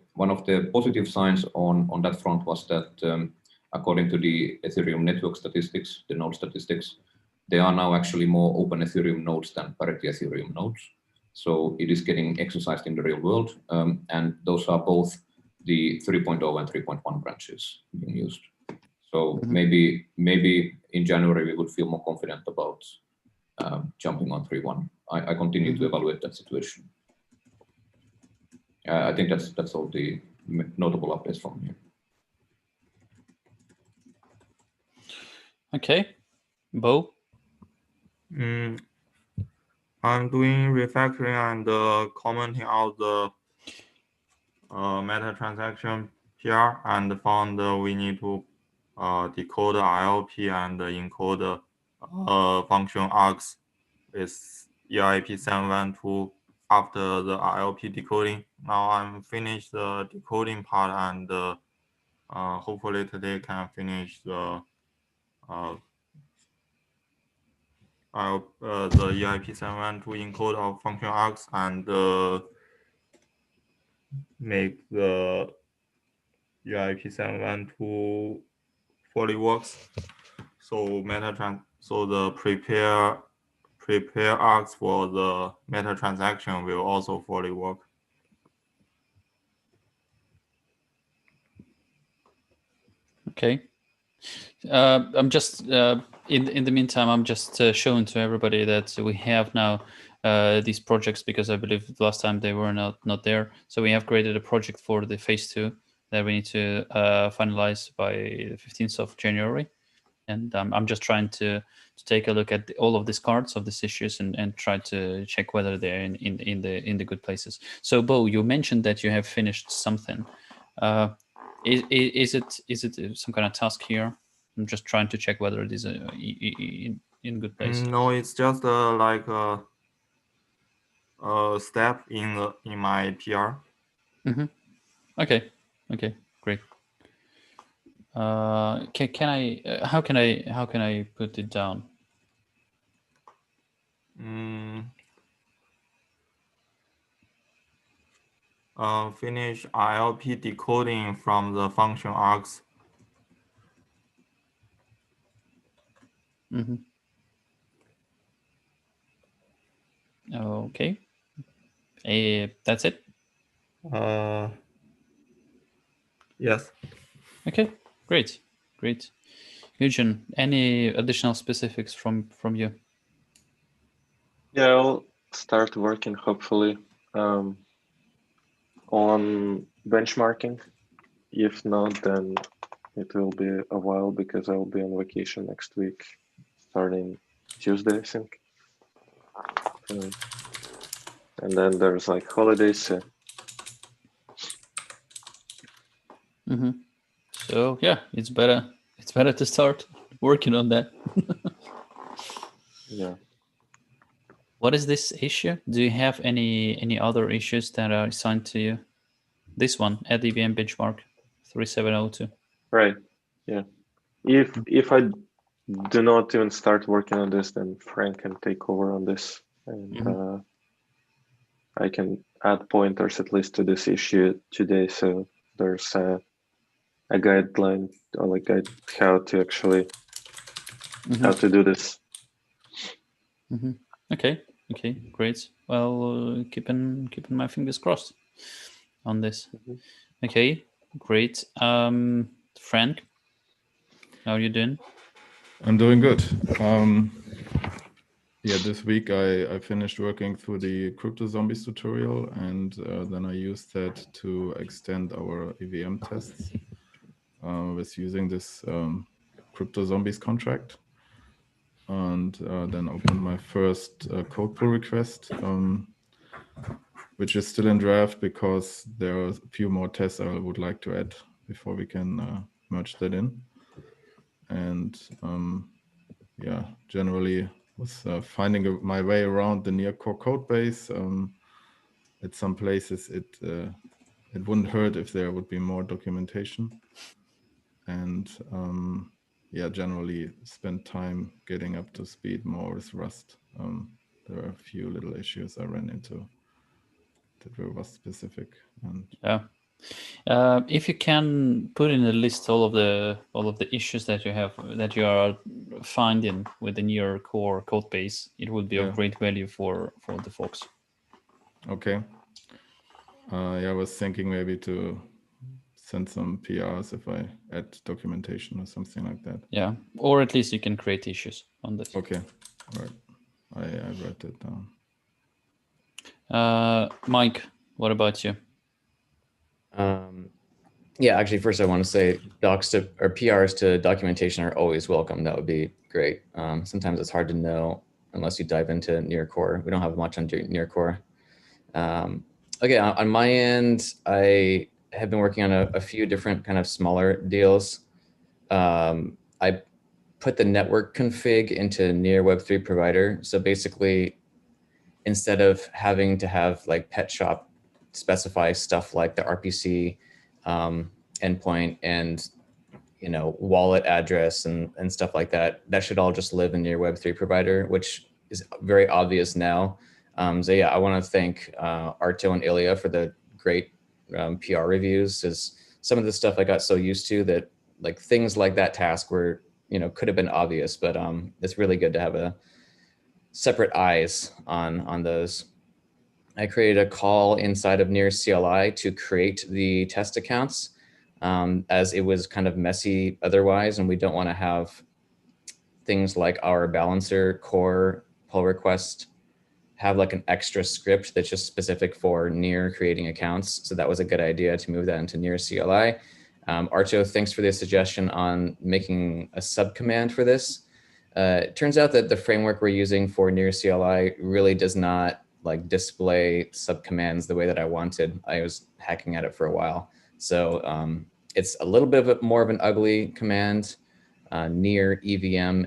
positive signs on that front was that according to the Ethereum network statistics, the node statistics, there are now actually more Open Ethereum nodes than parity Ethereum nodes. So it is getting exercised in the real world, and those are both the 3.0 and 3.1 branches being used. So maybe in January we would feel more confident about jumping on 3.1. I continue to evaluate that situation. I think that's all the notable updates from here. Okay, Bo. I'm doing refactoring and commenting out the meta transaction PR, and found we need to decode ILP and encode function args with EIP 712 after the ILP decoding. Now I'm finished the decoding part, and hopefully today can finish the EIP 712 encode of function args and make the EIP 712 fully works. So so the prepare args for the meta transaction will also fully work. Okay. I'm just in the meantime, I'm just showing to everybody that we have now these projects, because I believe the last time they were not there. So we have created a project for the phase 2 that we need to finalize by the 15th of January. And I'm just trying to take a look at all of these cards of these issues and try to check whether they're in the good places. So Bo, you mentioned that you have finished something. Is it some kind of task here? I'm just trying to check whether it is in good place. No, it's just like a step in my PR. Okay, great. Can I? How can I put it down? Finish ILP decoding from the function args. Okay. That's it. Yes. Okay. Great. Eugen, any additional specifics from you? Yeah, I'll start working hopefully on benchmarking. If not, then it will be a while because I will be on vacation next week, starting Tuesday, I think. And then there's like holidays. So yeah, it's better to start working on that. Yeah. What is this issue? Do you have any other issues that are assigned to you? This one, add EVM benchmark 3702. Right. Yeah. If I do not even start working on this, then Frank can take over on this, and I can add pointers at least to this issue today. So there's a guideline or like guide how to actually how to do this. Okay. Okay. Great. Well, keeping my fingers crossed on this. Okay. Great. Frank, how are you doing? I'm doing good. Yeah, this week I finished working through the Crypto Zombies tutorial, and then I used that to extend our EVM tests with using this Crypto Zombies contract, and then opened my first code pull request, which is still in draft because there are a few more tests I would like to add before we can merge that in. And yeah, generally was finding my way around the near core code base. At some places, it wouldn't hurt if there would be more documentation. And yeah, generally spend time getting up to speed more with Rust. There are a few little issues I ran into that were Rust specific. And yeah. If you can put in a list all of the issues that you have that you are finding within your core code base, it would be of great value for the folks. Okay. Yeah, I was thinking maybe to send some PRs if I add documentation or something like that. Yeah, or at least you can create issues on this. Okay, all right. I wrote it down. Mike, what about you? Yeah, actually, first I want to say docs to or PRs to documentation are always welcome. That would be great. Sometimes it's hard to know unless you dive into near core. We don't have much on near core. Okay, on my end, I have been working on a few different kind of smaller deals. I put the network config into near Web3 provider. So basically, instead of having to have like pet shop specify stuff like the RPC endpoint and wallet address and stuff like that, that should all just live in your Web3 provider, which is very obvious now. So yeah, I want to thank Arto and Ilya for the great PR reviews. Is some of the stuff I got so used to that like things like that task were could have been obvious, but it's really good to have a separate eyes on those. I created a call inside of Near CLI to create the test accounts as it was kind of messy otherwise, and we don't want to have things like our balancer core pull request have like an extra script that's just specific for Near creating accounts. So that was a good idea to move that into Near CLI. Arto, thanks for the suggestion on making a subcommand for this. It turns out that the framework we're using for Near CLI really does not like display subcommands the way that I wanted. I was hacking at it for a while. So it's a little bit more of an ugly command, near EVM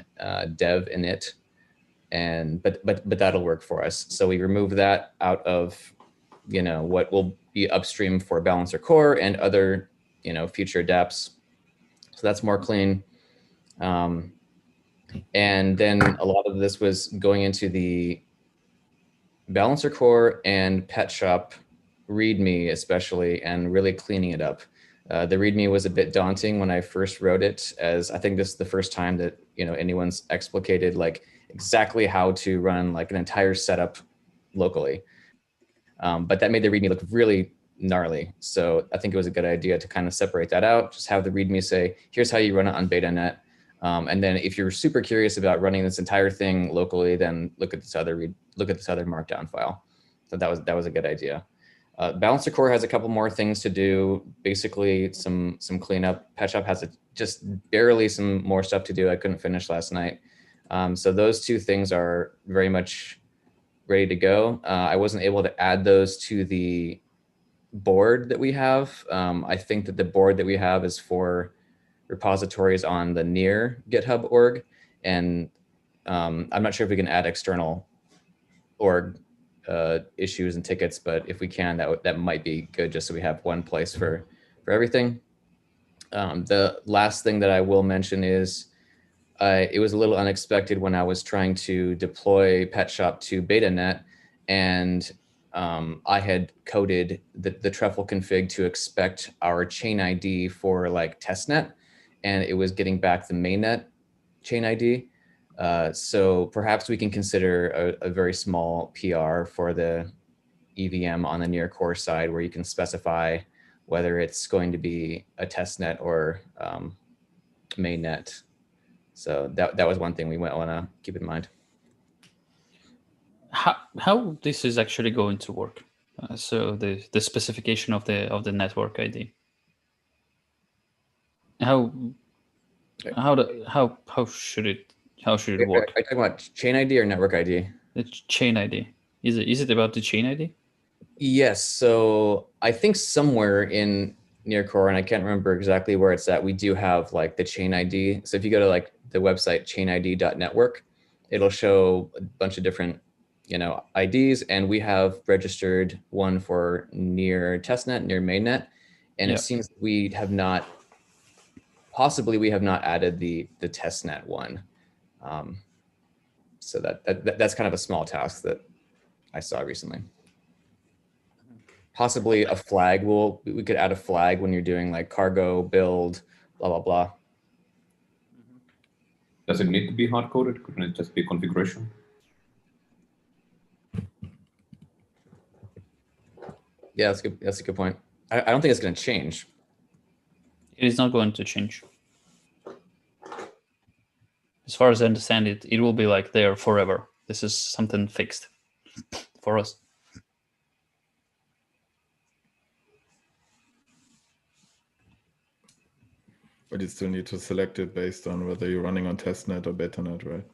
dev init, but that'll work for us. So we remove that out of what will be upstream for Balancer Core and other future dApps. So that's more clean. And then a lot of this was going into the Balancer Core and Pet Shop README especially, and really cleaning it up. The README was a bit daunting when I first wrote it, as I think this is the first time that anyone's explicated like exactly how to run like an entire setup locally. But that made the README look really gnarly. So I think it was a good idea to kind of separate that out, just have the README say, here's how you run it on BetaNet. And then if you're super curious about running this entire thing locally, then look at this other markdown file. So that was a good idea. Balancer Core has a couple more things to do. Basically, some cleanup. PetShop has just barely some more stuff to do. I couldn't finish last night. So those two things are very much ready to go. I wasn't able to add those to the board that we have. I think that the board that we have is for repositories on the Near GitHub org, and I'm not sure if we can add external org issues and tickets, but if we can, that might be good, just so we have one place for everything. The last thing that I will mention is it was a little unexpected when I was trying to deploy PetShop to BetaNet, and I had coded the truffle config to expect our chain ID for like testnet, and it was getting back the mainnet chain ID. So perhaps we can consider a very small PR for the EVM on the near core side, where you can specify whether it's going to be a testnet or mainnet. So that was one thing we might want to keep in mind. How this is actually going to work? So the specification of the network ID. How should it work? Are you talking about chain ID or network ID? The chain ID. Is it about the chain ID? Yes. So I think somewhere in near core, and I can't remember exactly where it's at, we do have like the chain ID. So if you go to like the website chainid.network, it'll show a bunch of different, IDs, and we have registered one for near testnet, near mainnet, and it seems we have not added the testnet one. So that's kind of a small task that I saw recently. Possibly a flag. We could add a flag when you're doing like cargo build, blah, blah, blah. Does it need to be hard coded? Couldn't it just be configuration? Yeah, that's good. That's a good point. I don't think it's going to change. It is not going to change. As far as I understand it, it will be like there forever. This is something fixed for us. But you still need to select it based on whether you're running on testnet or betanet, right?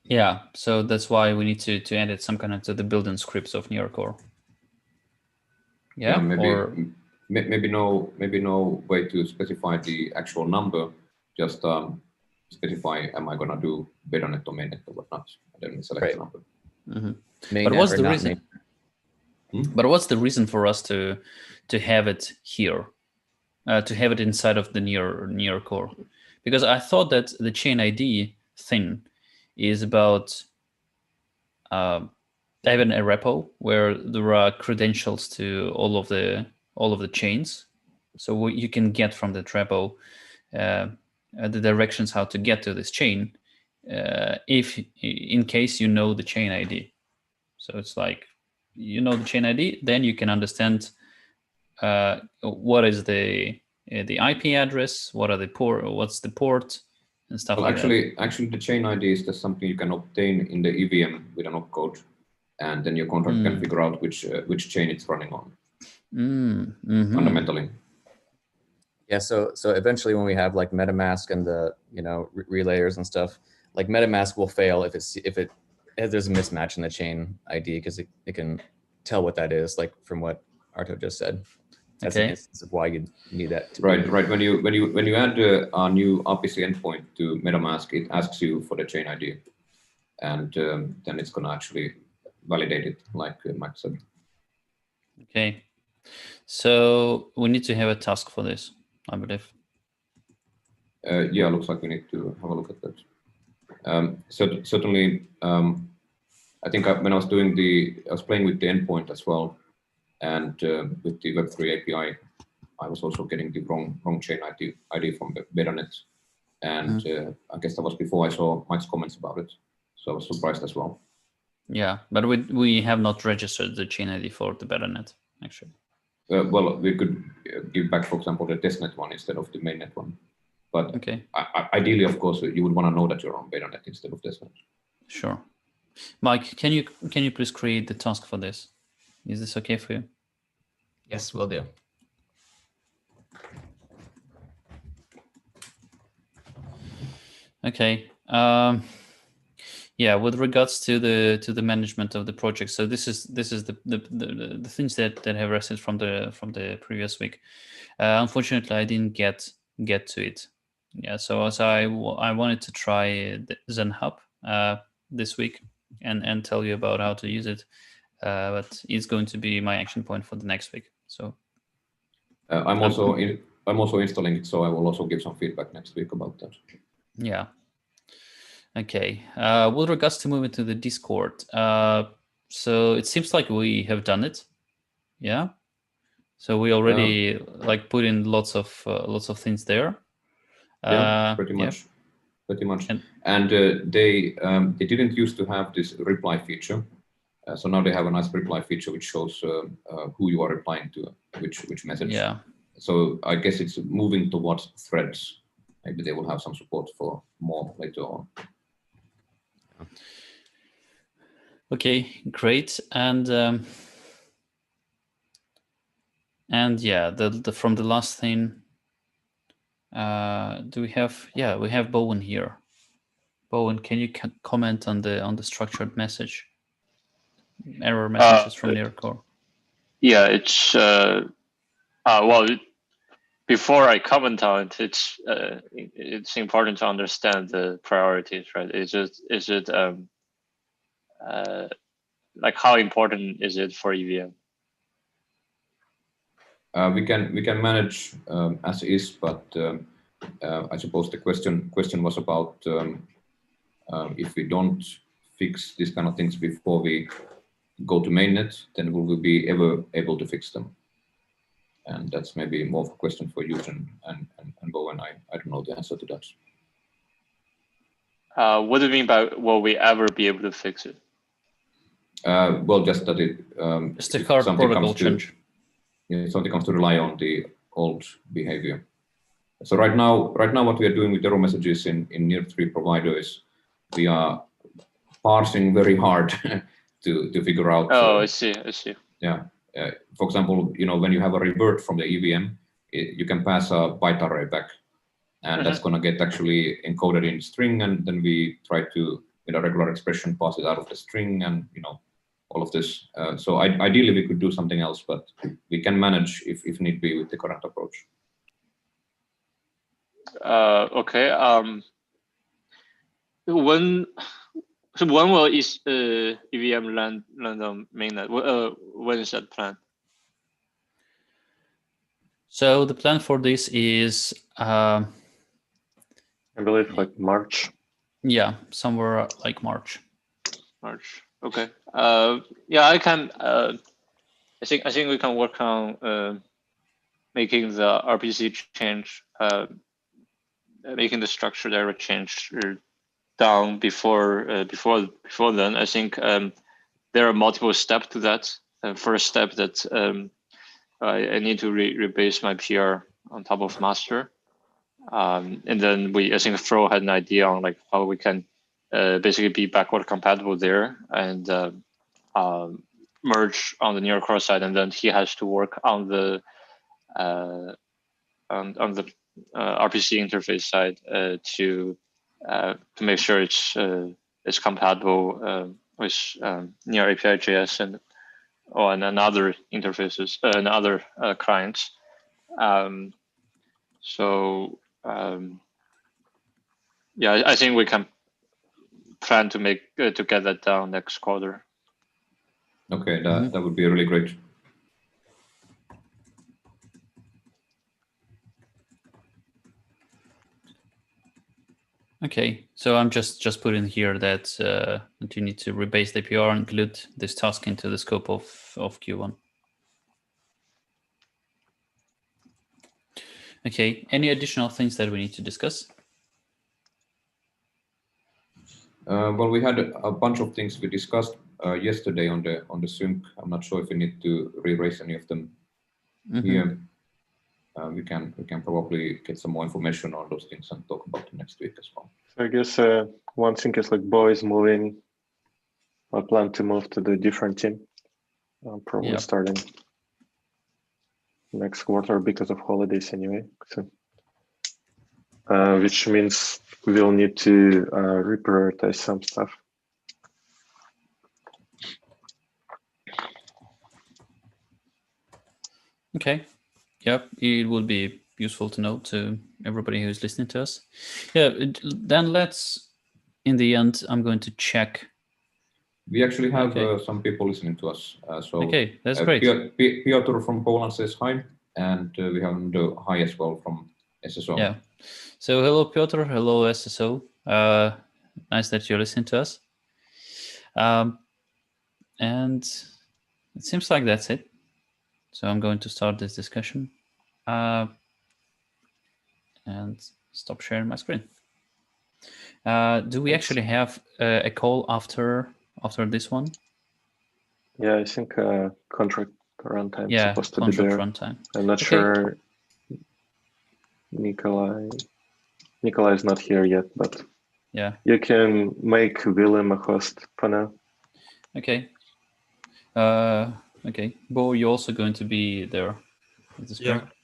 Yeah, so that's why we need to add it some kind of to the built-in scripts of NearCore. Yeah, maybe no way to specify the actual number. Just specify, am I gonna do betanet or mainnet or whatnot, and then select the number. Mm-hmm. But what's the reason? But what's the reason for us to have it here, to have it inside of the near core? Because I thought that the chain ID thing is about having a repo where there are credentials to all of the chains, so what you can get from the repo the directions how to get to this chain, if in case you know the chain ID. So it's like, the chain ID, then you can understand what is the IP address, what's the port, and stuff like that. Actually, the chain ID is just something you can obtain in the EVM with an opcode, and then your contract can figure out which chain it's running on. Fundamentally. Yeah. So eventually, when we have like MetaMask and the relayers and stuff, like MetaMask will fail if there's a mismatch in the chain ID, because it can tell what that is, like from what Arto just said. That's an instance of why you need that. Right. When you add a new RPC endpoint to MetaMask, it asks you for the chain ID, and then it's gonna actually validate it, like Mike said. Okay. So we need to have a task for this, I believe. Yeah, looks like we need to have a look at that. So certainly, I think when I was playing with the endpoint as well, and with the Web3 API, I was also getting the wrong chain ID from betanet, and I guess that was before I saw Mike's comments about it, so I was surprised as well. Yeah, but we have not registered the chain ID for the betanet, actually. Well, we could give back, for example, the testnet one instead of the mainnet one. But ideally, of course, you would want to know that you're on betanet instead of testnet. Sure. Mike, can you please create the task for this? Is this okay for you? Yes, will do. Okay. Yeah, with regards to the management of the project, so this is the things that have rested from the previous week. Unfortunately, I didn't get to it. Yeah, so as I wanted to try the Zen Hub this week, and tell you about how to use it. But it's going to be my action point for the next week. So I'm also installing it, so I will also give some feedback next week about that. yeah. Okay. With regards to moving to the Discord, so it seems like we have done it. Yeah. So we already like put in lots of things there. Yeah, pretty much. Pretty much. And they didn't used to have this reply feature. So now they have a nice reply feature which shows who you are replying to, which message. Yeah. So I guess it's moving towards threads. Maybe they will have some support for more later on. Okay, great. And yeah, from the last thing, do we have? Yeah, we have Bowen here. Bowen, can you comment on the structured message? Error messages from Nearcore. Yeah, it's well. Before I comment on it, it's important to understand the priorities, right? Is it like how important is it for EVM? We can manage as is, but I suppose the question was about if we don't fix these kind of things before we go to mainnet, then will we be ever able to fix them? And that's maybe more of a question for you and Bowen. I don't know the answer to that. What do you mean by will we ever be able to fix it? Well, just that it just a hard protocol change. Yeah, something comes to rely on the old behavior. So right now what we are doing with error messages in NIR3 provider is we are parsing very hard to figure out. Oh, I see. Yeah. For example, when you have a revert from the EVM, you can pass a byte array back, and that's going to get actually encoded in string, and then we try to, with a regular expression, pass it out of the string, and all of this. So ideally, we could do something else, but we can manage if need be with the current approach. Okay. When will EVM land on mainnet? When is that planned? So the plan for this is, I believe, like March. Yeah, somewhere like March. March. Okay. Yeah, I can. I think we can work on making the RPC change, making the structured error change down before then. I think there are multiple steps to that. First step that I need to rebase my PR on top of master, and then I think Fro had an idea on like how we can basically be backward compatible there and merge on the Nearcore side, and then he has to work on the RPC interface side to make sure it's compatible with Near API.js and other interfaces and other clients. Yeah, I think we can plan to make to get that down next quarter. Okay, that would be really great. Okay, so I'm just putting here that you need to rebase the PR and include this task into the scope of Q1. Okay, any additional things that we need to discuss? Well, we had a bunch of things we discussed yesterday on the sync. I'm not sure if we need to re-raise any of them here. We can probably get some more information on those things and talk about them next week as well. So I guess one thing is like Bo is moving. I plan to move to the different team, probably starting next quarter because of holidays anyway. So, which means we'll need to reprioritize some stuff. Okay. Yep, it would be useful to know to everybody who's listening to us. Yeah, then let's, in the end, I'm going to check We actually have Okay. some people listening to us. So Okay, that's great. Piotr from Poland says hi, and we have the hi as well from SSO. Yeah. So hello, Piotr. Hello, SSO. Nice that you're listening to us. And it seems like that's it. So I'm going to start this discussion and stop sharing my screen. Do we actually have a call after this one? Yeah, I think contract runtime Yeah, supposed to be contract there. runtime. I'm not Okay. sure. Nikolai is not here yet, but Yeah. you can make Willem a host for now. Okay. Okay. Bo, you're also going to be there. Is this Yeah. correct?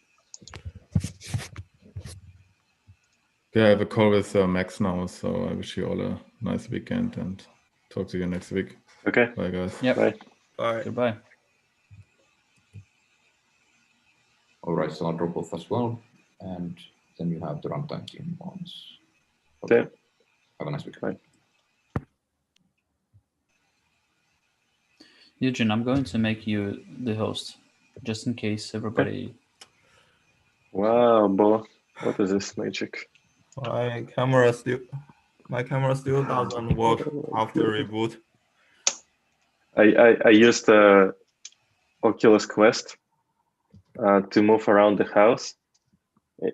Yeah, I have a call with Max now, so I wish you all a nice weekend and talk to you next week. Okay. Bye, guys. Yep. Bye. Bye. Goodbye. All right, so I'll drop off as well, and then you have the runtime team once. Okay. Have a nice week. Bye. Eugene, I'm going to make you the host, just in case everybody. Wow, Bo, what is this magic? My camera still doesn't work after reboot. I used Oculus Quest to move around the house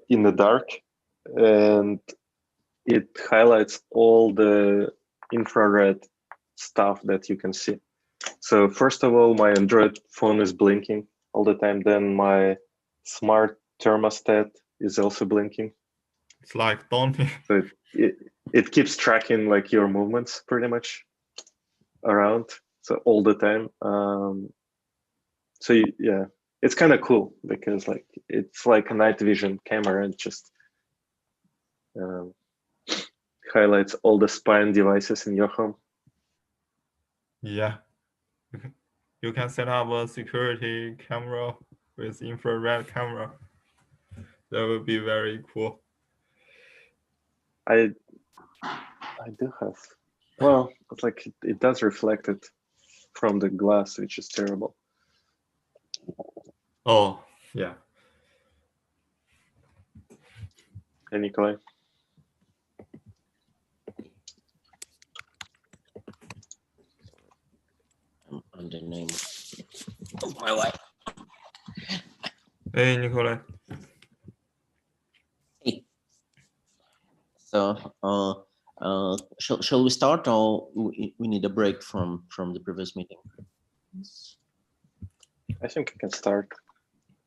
in the dark, and it highlights all the infrared stuff that you can see. So first of all, my Android phone is blinking all the time. Then my smart thermostat is also blinking. It's like daunting. So it keeps tracking like your movements pretty much around, so all the time. So yeah, it's kind of cool because like it's like a night vision camera and just highlights all the spine devices in your home. Yeah. You can set up a security camera with infrared camera. That would be very cool. I do have. Well, it's like it does reflect it from the glass, which is terrible. Oh, yeah. Hey, Nikolai. On the name of my wife. Hey, Nikolai. Hey. So, shall we start, or we need a break from the previous meeting? I think I can start.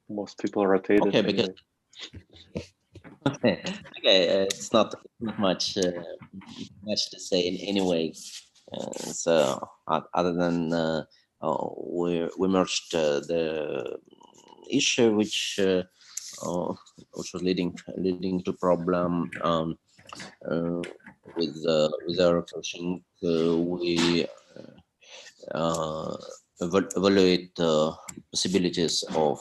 Most people rotated. Okay, because okay, it's not much much to say in any way. So other than we merged the issue which was leading to problem with our caching. We evaluate possibilities of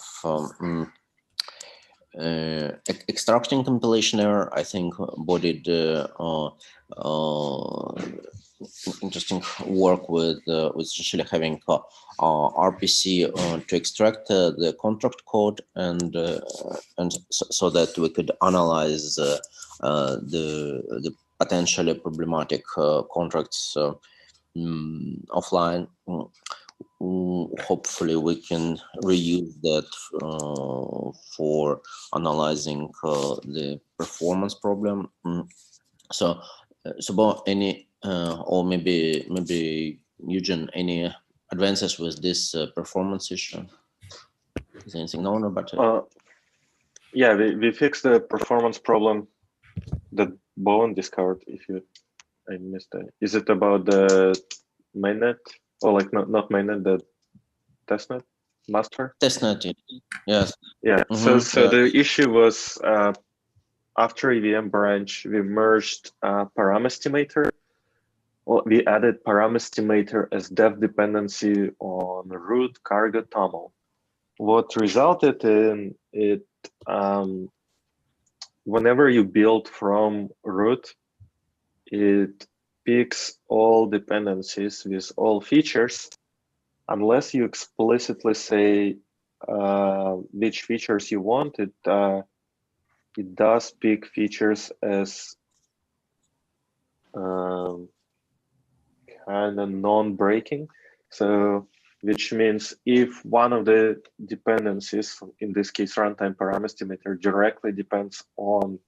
extracting compilation error. I think Bo did interesting work with essentially having RPC to extract the contract code and so that we could analyze the potentially problematic contracts offline. Hopefully we can reuse that for analyzing the performance problem. So Bo, any or maybe Eugene, any advances with this performance issue? Is anything known about it? Yeah, we fixed the performance problem that Bowen discovered. I missed that. Is it about the mainnet? Or like not mainnet, the testnet master? Testnet, yes. Yeah. Mm-hmm. So the issue was after EVM branch, we merged param estimator. Well, we added param estimator as dev dependency on root, cargo, toml. What resulted in it, whenever you build from root, it picks all dependencies with all features, unless you explicitly say which features you want. It does pick features as kind of non-breaking. So, which means if one of the dependencies, in this case runtime param estimator, directly depends on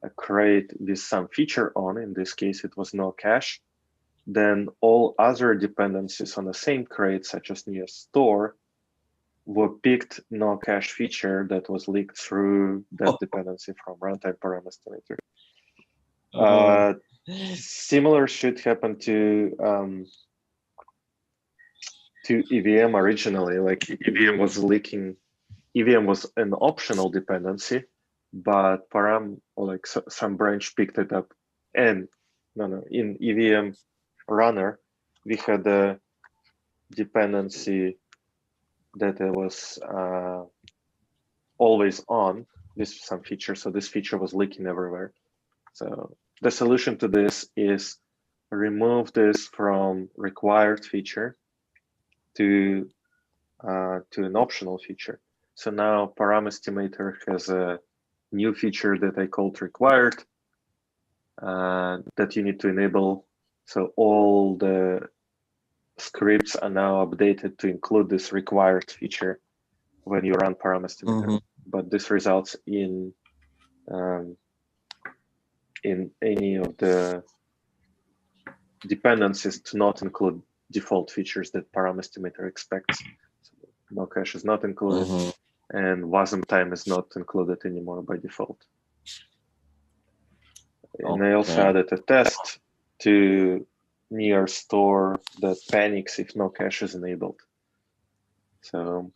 a crate with some feature on, in this case it was no cache, then all other dependencies on the same crate, such as near store, were picked no cache feature that was leaked through that dependency from runtime param estimator. Similar should happen to EVM originally. Like EVM was leaking. EVM was an optional dependency, but param or like some branch picked it up. And in EVM runner, we had a dependency that it was always on with some feature. So this feature was leaking everywhere. So the solution to this is remove this from required feature to an optional feature. So now param estimator has a new feature that I called required that you need to enable. So all the scripts are now updated to include this required feature when you run param estimator. But this results in any of the dependencies to not include default features that param estimator expects. So no cache is not included, and wasm time is not included anymore by default. And I also added a test to near store that panics if no cache is enabled. So,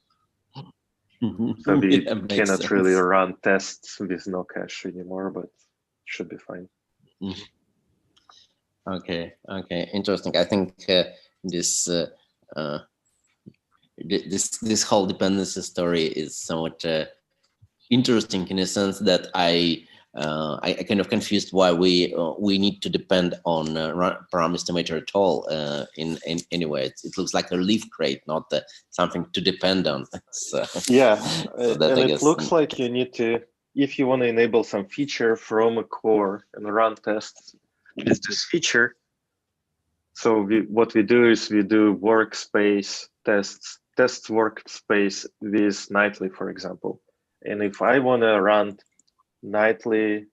so we cannot really run tests with no cache anymore, but should be fine. Okay, interesting. I think this whole dependency story is somewhat interesting in a sense that I kind of confused why we need to depend on param estimator at all. In any way, it looks like a leaf crate, not something to depend on. So, yeah, so that, and I it guess, looks like you need to, if you want to enable some feature from a core and run tests with this feature. So what we do is we do workspace tests, test workspace with nightly, for example. And if I want to run nightly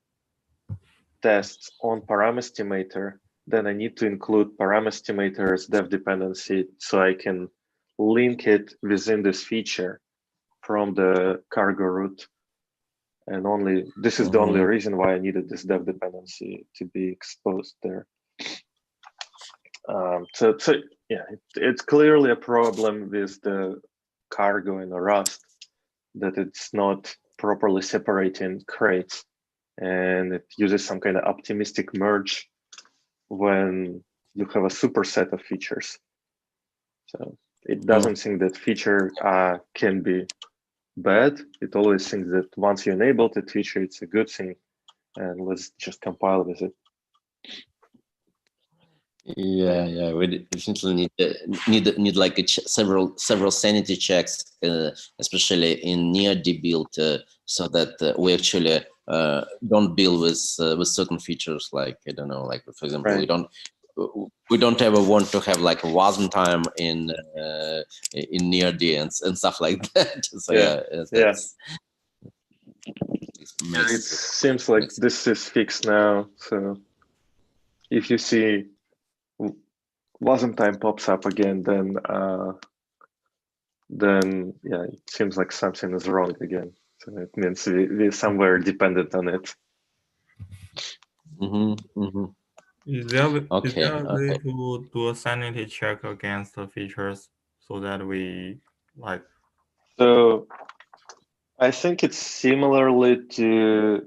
tests on param estimator, then I need to include param estimator's dev dependency so I can link it within this feature from the cargo route. And only this is the only reason why I needed this dev dependency to be exposed there. So yeah, it's clearly a problem with the cargo and the Rust that it's not properly separating crates, and it uses some kind of optimistic merge when you have a superset of features. So it doesn't think that feature can be bad. It always thinks that once you enable the feature, it's a good thing, and let's just compile with it. Yeah, we definitely need like several sanity checks, especially in near-D build, so that we actually don't build with certain features. Like, I don't know, like for example, we don't ever want to have like wasm time in near-D and stuff like that. So it seems like this is fixed now. So if you see wasm time pops up again, then yeah, it seems like something is wrong again. So it means we're somewhere dependent on it. Is there a way to do a sanity check against the features so that we like? So I think it's similarly to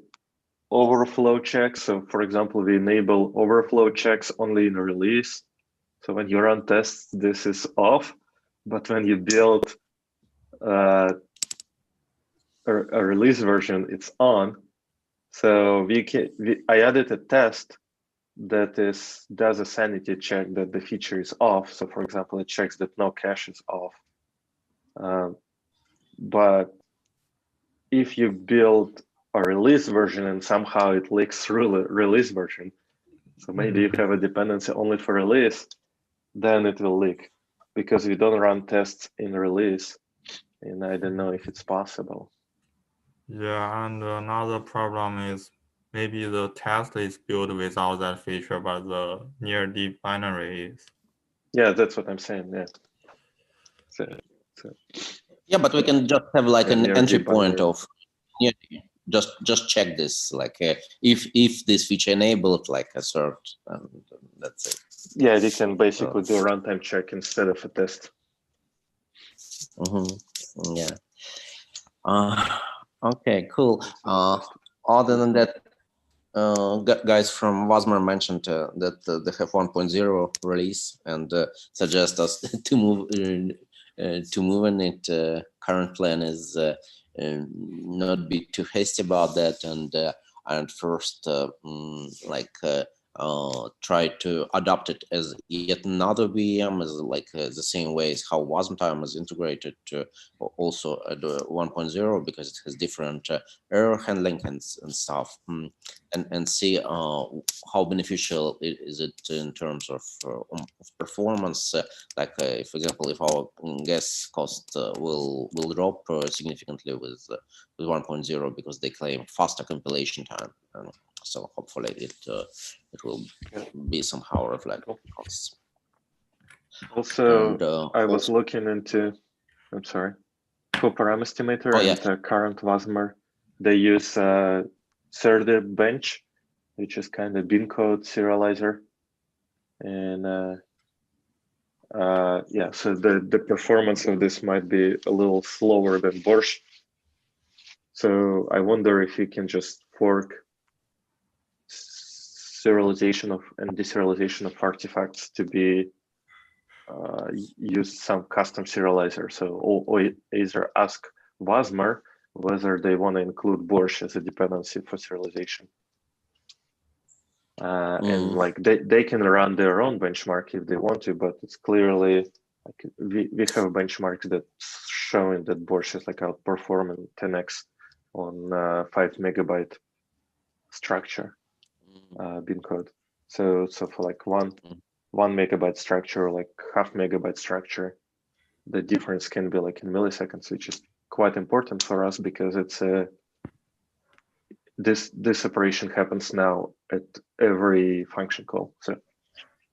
overflow checks. So for example, we enable overflow checks only in release. So when you run tests, this is off. But when you build a release version, it's on. So I added a test that does a sanity check that the feature is off. So for example, it checks that no cache is off. But if you build a release version and somehow it leaks through the release version, so maybe you have a dependency only for release, then it will leak because we don't run tests in release, and I don't know if it's possible. Yeah, and another problem is maybe the test is built without that feature, but the near deep binary is. Yeah, that's what I'm saying. Yeah. Yeah, but we can just have like an near entry deep point binary. of just check this, like if this feature enabled, like assert, and that's it. Yeah, they can basically do a runtime check instead of a test. Yeah. Okay, cool. Other than that, guys from Wasmer mentioned that they have 1.0 release and suggest us to move in it. Current plan is not be too hasty about that, and first try to adopt it as yet another VM, as like the same way as how WASM is integrated to also at 1.0, because it has different error handling and stuff, and see how beneficial is it in terms of performance. For example, if our gas cost will drop significantly with 1.0 because they claim faster compilation time. So hopefully it will be somehow reflected. Also, I was looking into, I'm sorry, for param estimator and current WASMer, they use Serde bench, which is kind of bin code serializer. And yeah, so the performance of this might be a little slower than Borsch. So I wonder if you can just fork serialization and deserialization of artifacts to be use some custom serializer. So or either ask Wasmer whether they want to include Borsch as a dependency for serialization. And like they can run their own benchmark if they want to, but it's clearly like we have benchmarks that showing that Borsch is like outperforming 10x on 5 megabyte structure bin code. So for like one megabyte structure, or like half megabyte structure, the difference can be like in milliseconds, which is quite important for us because it's this operation happens now at every function call. So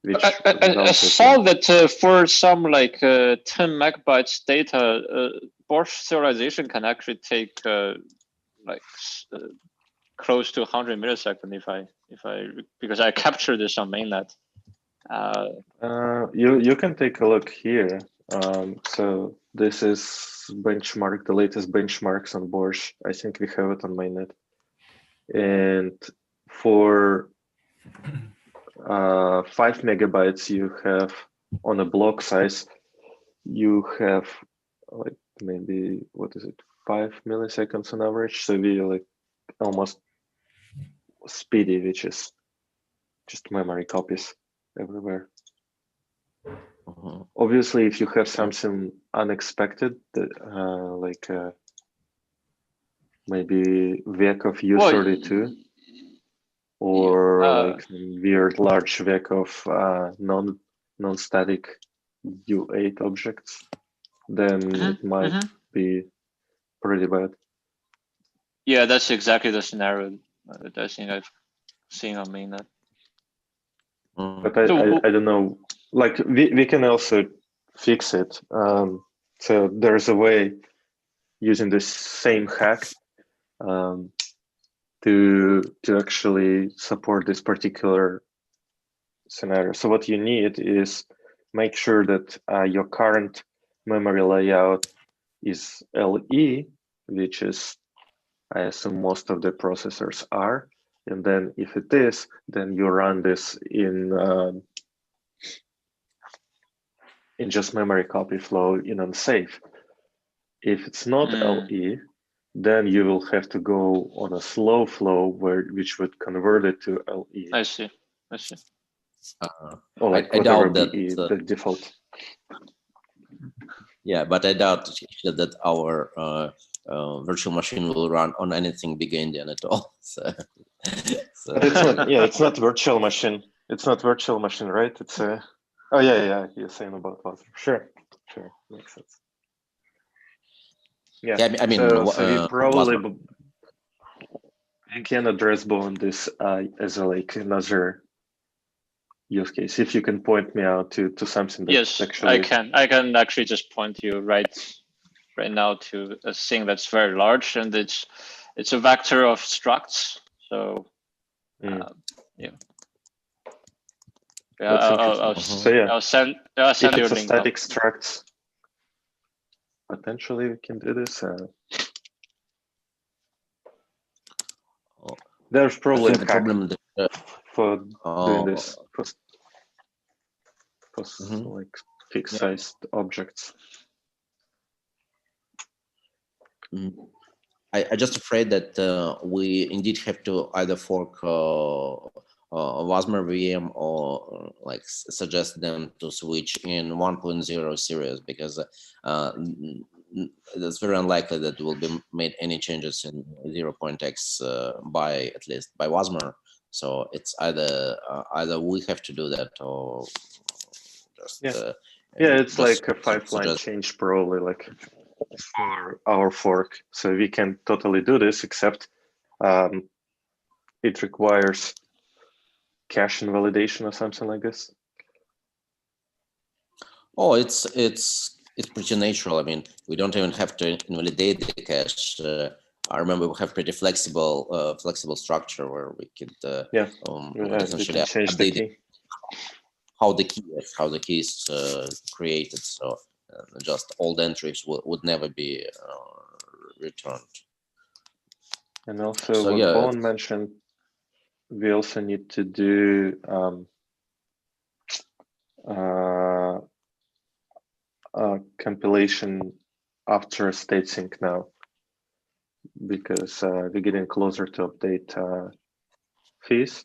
I saw that for some like 10 megabytes data, Borsch serialization can actually take close to 100 milliseconds because I captured this on mainnet. You can take a look here. So this is benchmark, the latest benchmarks on Borsch. I think we have it on mainnet. And for 5 megabytes, you have on a block size, you have like maybe, what is it, 5 milliseconds on average. So we like almost speedy, which is just memory copies everywhere. Obviously, if you have something unexpected, like maybe VEC of U32, or like weird large VEC of non-static U8 objects, then it might be pretty bad. Yeah, that's exactly the scenario that I think I've seen on mainnet. But I don't know, like we can also fix it. So there's a way using the same hack to actually support this particular scenario. So what you need is make sure that your current memory layout is LE, which is, I assume most of the processors are. And then if it is, then you run this in just memory copy flow in unsafe. If it's not LE, then you will have to go on a slow flow which would convert it to LE. I see. I see. Or like I whatever doubt be that. the default. Yeah, but I doubt that our virtual machine will run on anything big Indian at all. So, But it's not. Yeah, it's not virtual machine. It's not virtual machine, right? It's a. Oh yeah. You're saying about what? Sure, makes sense. Yeah. I mean, so we probably you can address both this as a like another use case. If you can point me out to something that Yes, actually. I can actually just point you right now to a thing that's very large, and it's a vector of structs. So yeah. That's interesting. I'll send you a if it's a link. static structs, potentially we can do this. There's probably a the hack problem that, for doing this for like fixed sized objects. I just afraid that we indeed have to either fork Wasmer VM or like suggest them to switch in 1.0 series, because it's very unlikely that will be made any changes in 0.x by at least by Wasmer. So it's either we have to do that or just it's like a 5-line change probably like for our fork. So we can totally do this, except it requires cache invalidation or something like this. Oh, it's pretty natural. I mean, we don't even have to invalidate the cache. I remember we have pretty flexible structure where we could essentially change the key. How the key is created. So just old entries would never be returned. And also, what Paul mentioned, we also need to do compilation after state sync now, because we're getting closer to update fees.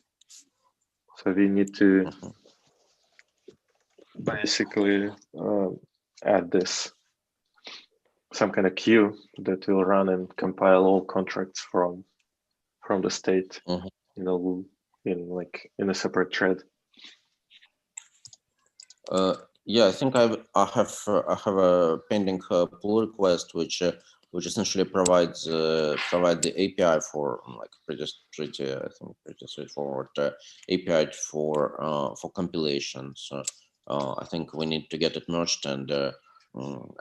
So we need to basically add this some kind of queue that will run and compile all contracts from the state, in a separate thread. Yeah, I think I have a pending pull request which essentially provides the API for like pretty straightforward API for compilation. So I think we need to get it merged, and I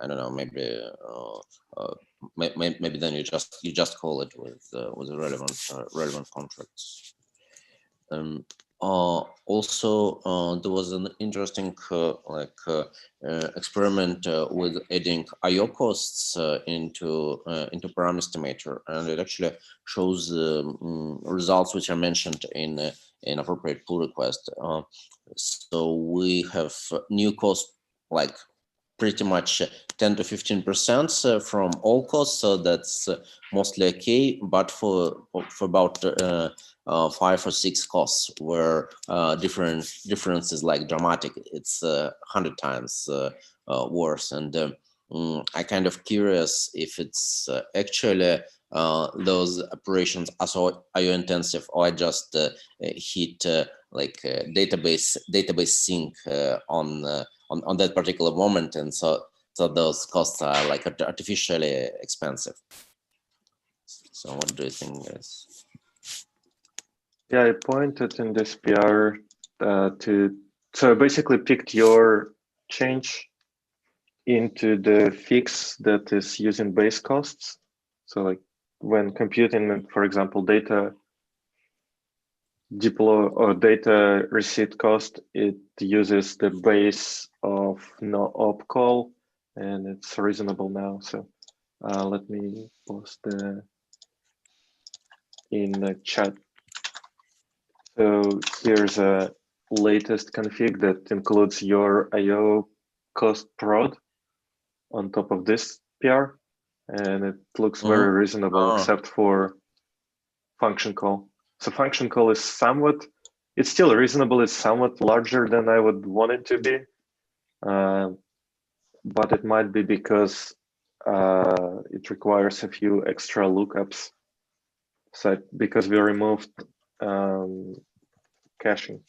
don't know, maybe maybe then you just call it with the relevant contracts. Also, there was an interesting experiment with adding I/O costs into param estimator, and it actually shows results which are mentioned in appropriate pull request. So we have new cost like pretty much 10 to 15% from all costs, so that's mostly okay. But for about 5 or 6 costs where difference is like dramatic, it's 100 times worse. And I kind of curious if it's actually those operations are so IO intensive, or I just hit database sync on that particular moment, and so those costs are like artificially expensive. So what do you think, guys? Yeah, I pointed in this PR so I basically picked your change into the fix that is using base costs. So like when computing, for example, data deploy or data receipt cost, it uses the base of no op call, and it's reasonable now. So let me post in the chat. So here's a latest config that includes your IO cost prod on top of this PR, and it looks very reasonable except for function call. So function call is somewhat it's still reasonable. It's somewhat larger than I would want it to be, but it might be because it requires a few extra lookups. So because we removed caching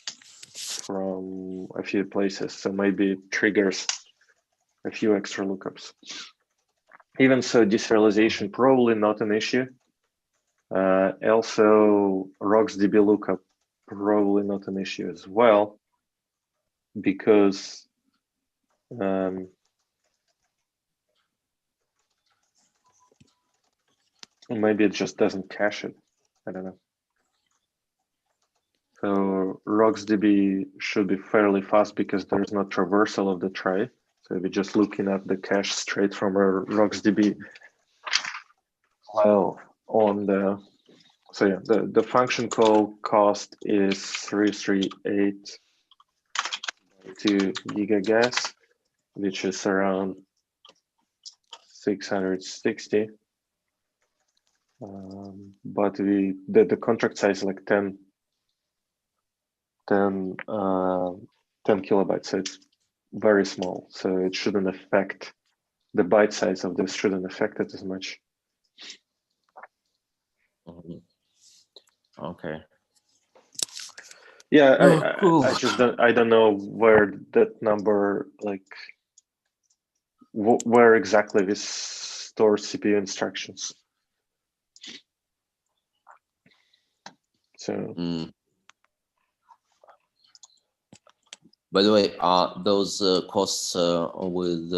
from a few places, so maybe it triggers a few extra lookups. Even so, deserialization probably not an issue. Also, RocksDB lookup probably not an issue as well, because maybe it just doesn't cache it. I don't know. So RocksDB should be fairly fast because there's no traversal of the tray. So we're just looking at the cache straight from our RocksDB file on the. So yeah, the function call cost is 338 2 gigagas, which is around 660. But the contract size is like 10 kilobytes, so it's very small. So it shouldn't affect the byte size of this, shouldn't affect it as much. Okay. Yeah, cool. I just don't know where that number, like where exactly this stores CPU instructions. So. By the way, those costs with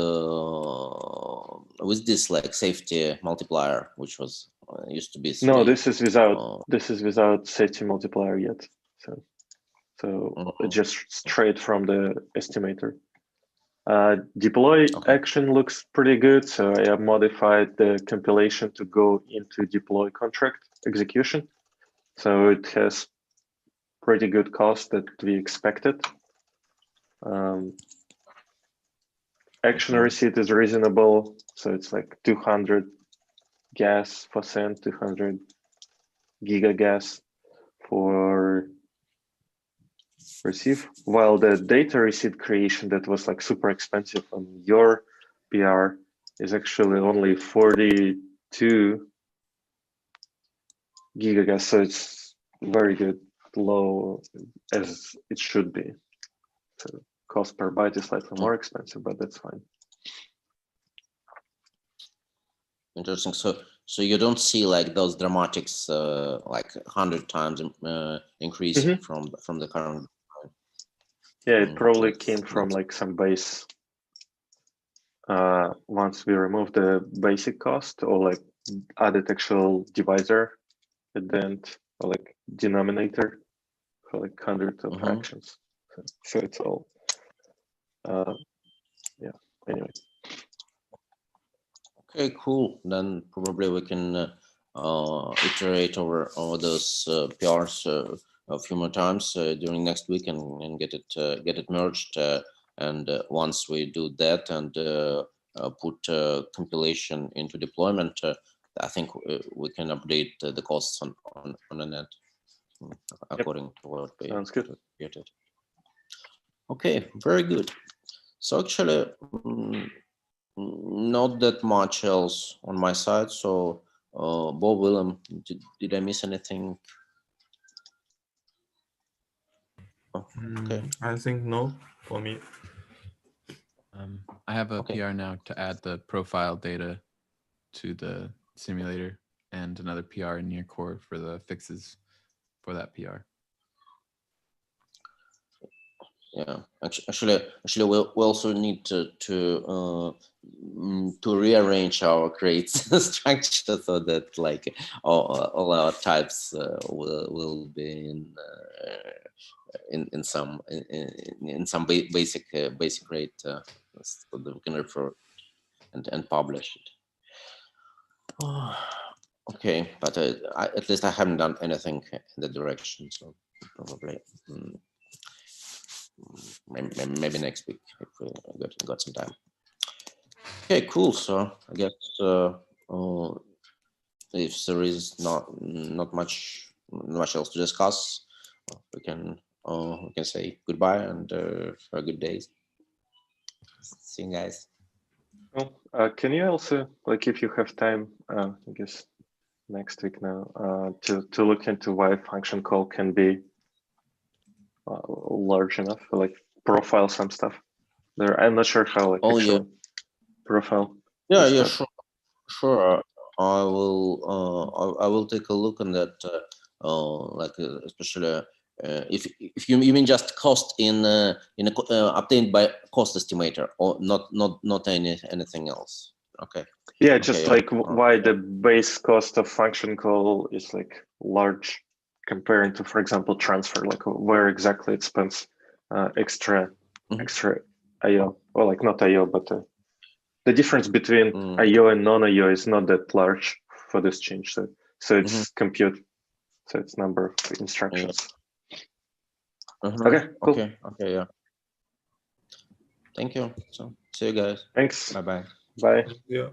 this like safety multiplier, which was used to be 3. No, this is without safety multiplier yet. So just straight from the estimator. Deploy action looks pretty good. So I have modified the compilation to go into deploy contract execution. So it has pretty good cost that we expected. Action receipt is reasonable. So it's like 200 gas for send, 200 gigagas for receive, while the data receipt creation that was like super expensive on your PR is actually only 42 gigagas, so it's very good, low as it should be. So cost per byte is slightly more expensive, but that's fine. Interesting. So you don't see like those dramatics, like 100 times increase from the current. Yeah, it probably came from like some base. Once we remove the basic cost, or like added actual divisor at the end, or like denominator for like hundreds of actions. So it's all. Yeah. Anyway. Okay, cool. Then probably we can iterate over those PRs a few more times during next week and get it merged. And once we do that and put compilation into deployment, I think we can update the costs on the net according to what we get it. Okay, very good. So actually, not that much else on my side. So, Bob, Willem, did I miss anything? Oh, okay. I think no for me. I have a PR now to add the profile data to the simulator and another PR in near core for the fixes for that PR. Yeah, actually, we also need to rearrange our grades structure so that like all our types will be in some basic rate so that we can refer and publish it. Okay, but at least I haven't done anything in that direction, so probably. Maybe next week if we got some time. Okay, cool. So I guess if there is not much else to discuss, we can we can say goodbye and for a good day. See you guys. Well, can you also, like, if you have time, I guess next week now, to look into why function call can be large enough, like profile some stuff there. I'm not sure how, like, actually profile. Yeah, this yeah, stuff. sure. I will take a look on that. Especially if you mean just cost obtained by cost estimator, or not anything else. Okay. Yeah, just Okay, like why the base cost of function call is like large comparing to, for example, transfer, like where exactly it spends extra IO, or like not IO, but the difference between IO and non-IO is not that large for this change. So it's compute, so it's number of instructions. Okay, cool. Okay, yeah. Thank you. So see you guys. Thanks. Bye-bye. Bye. Yeah.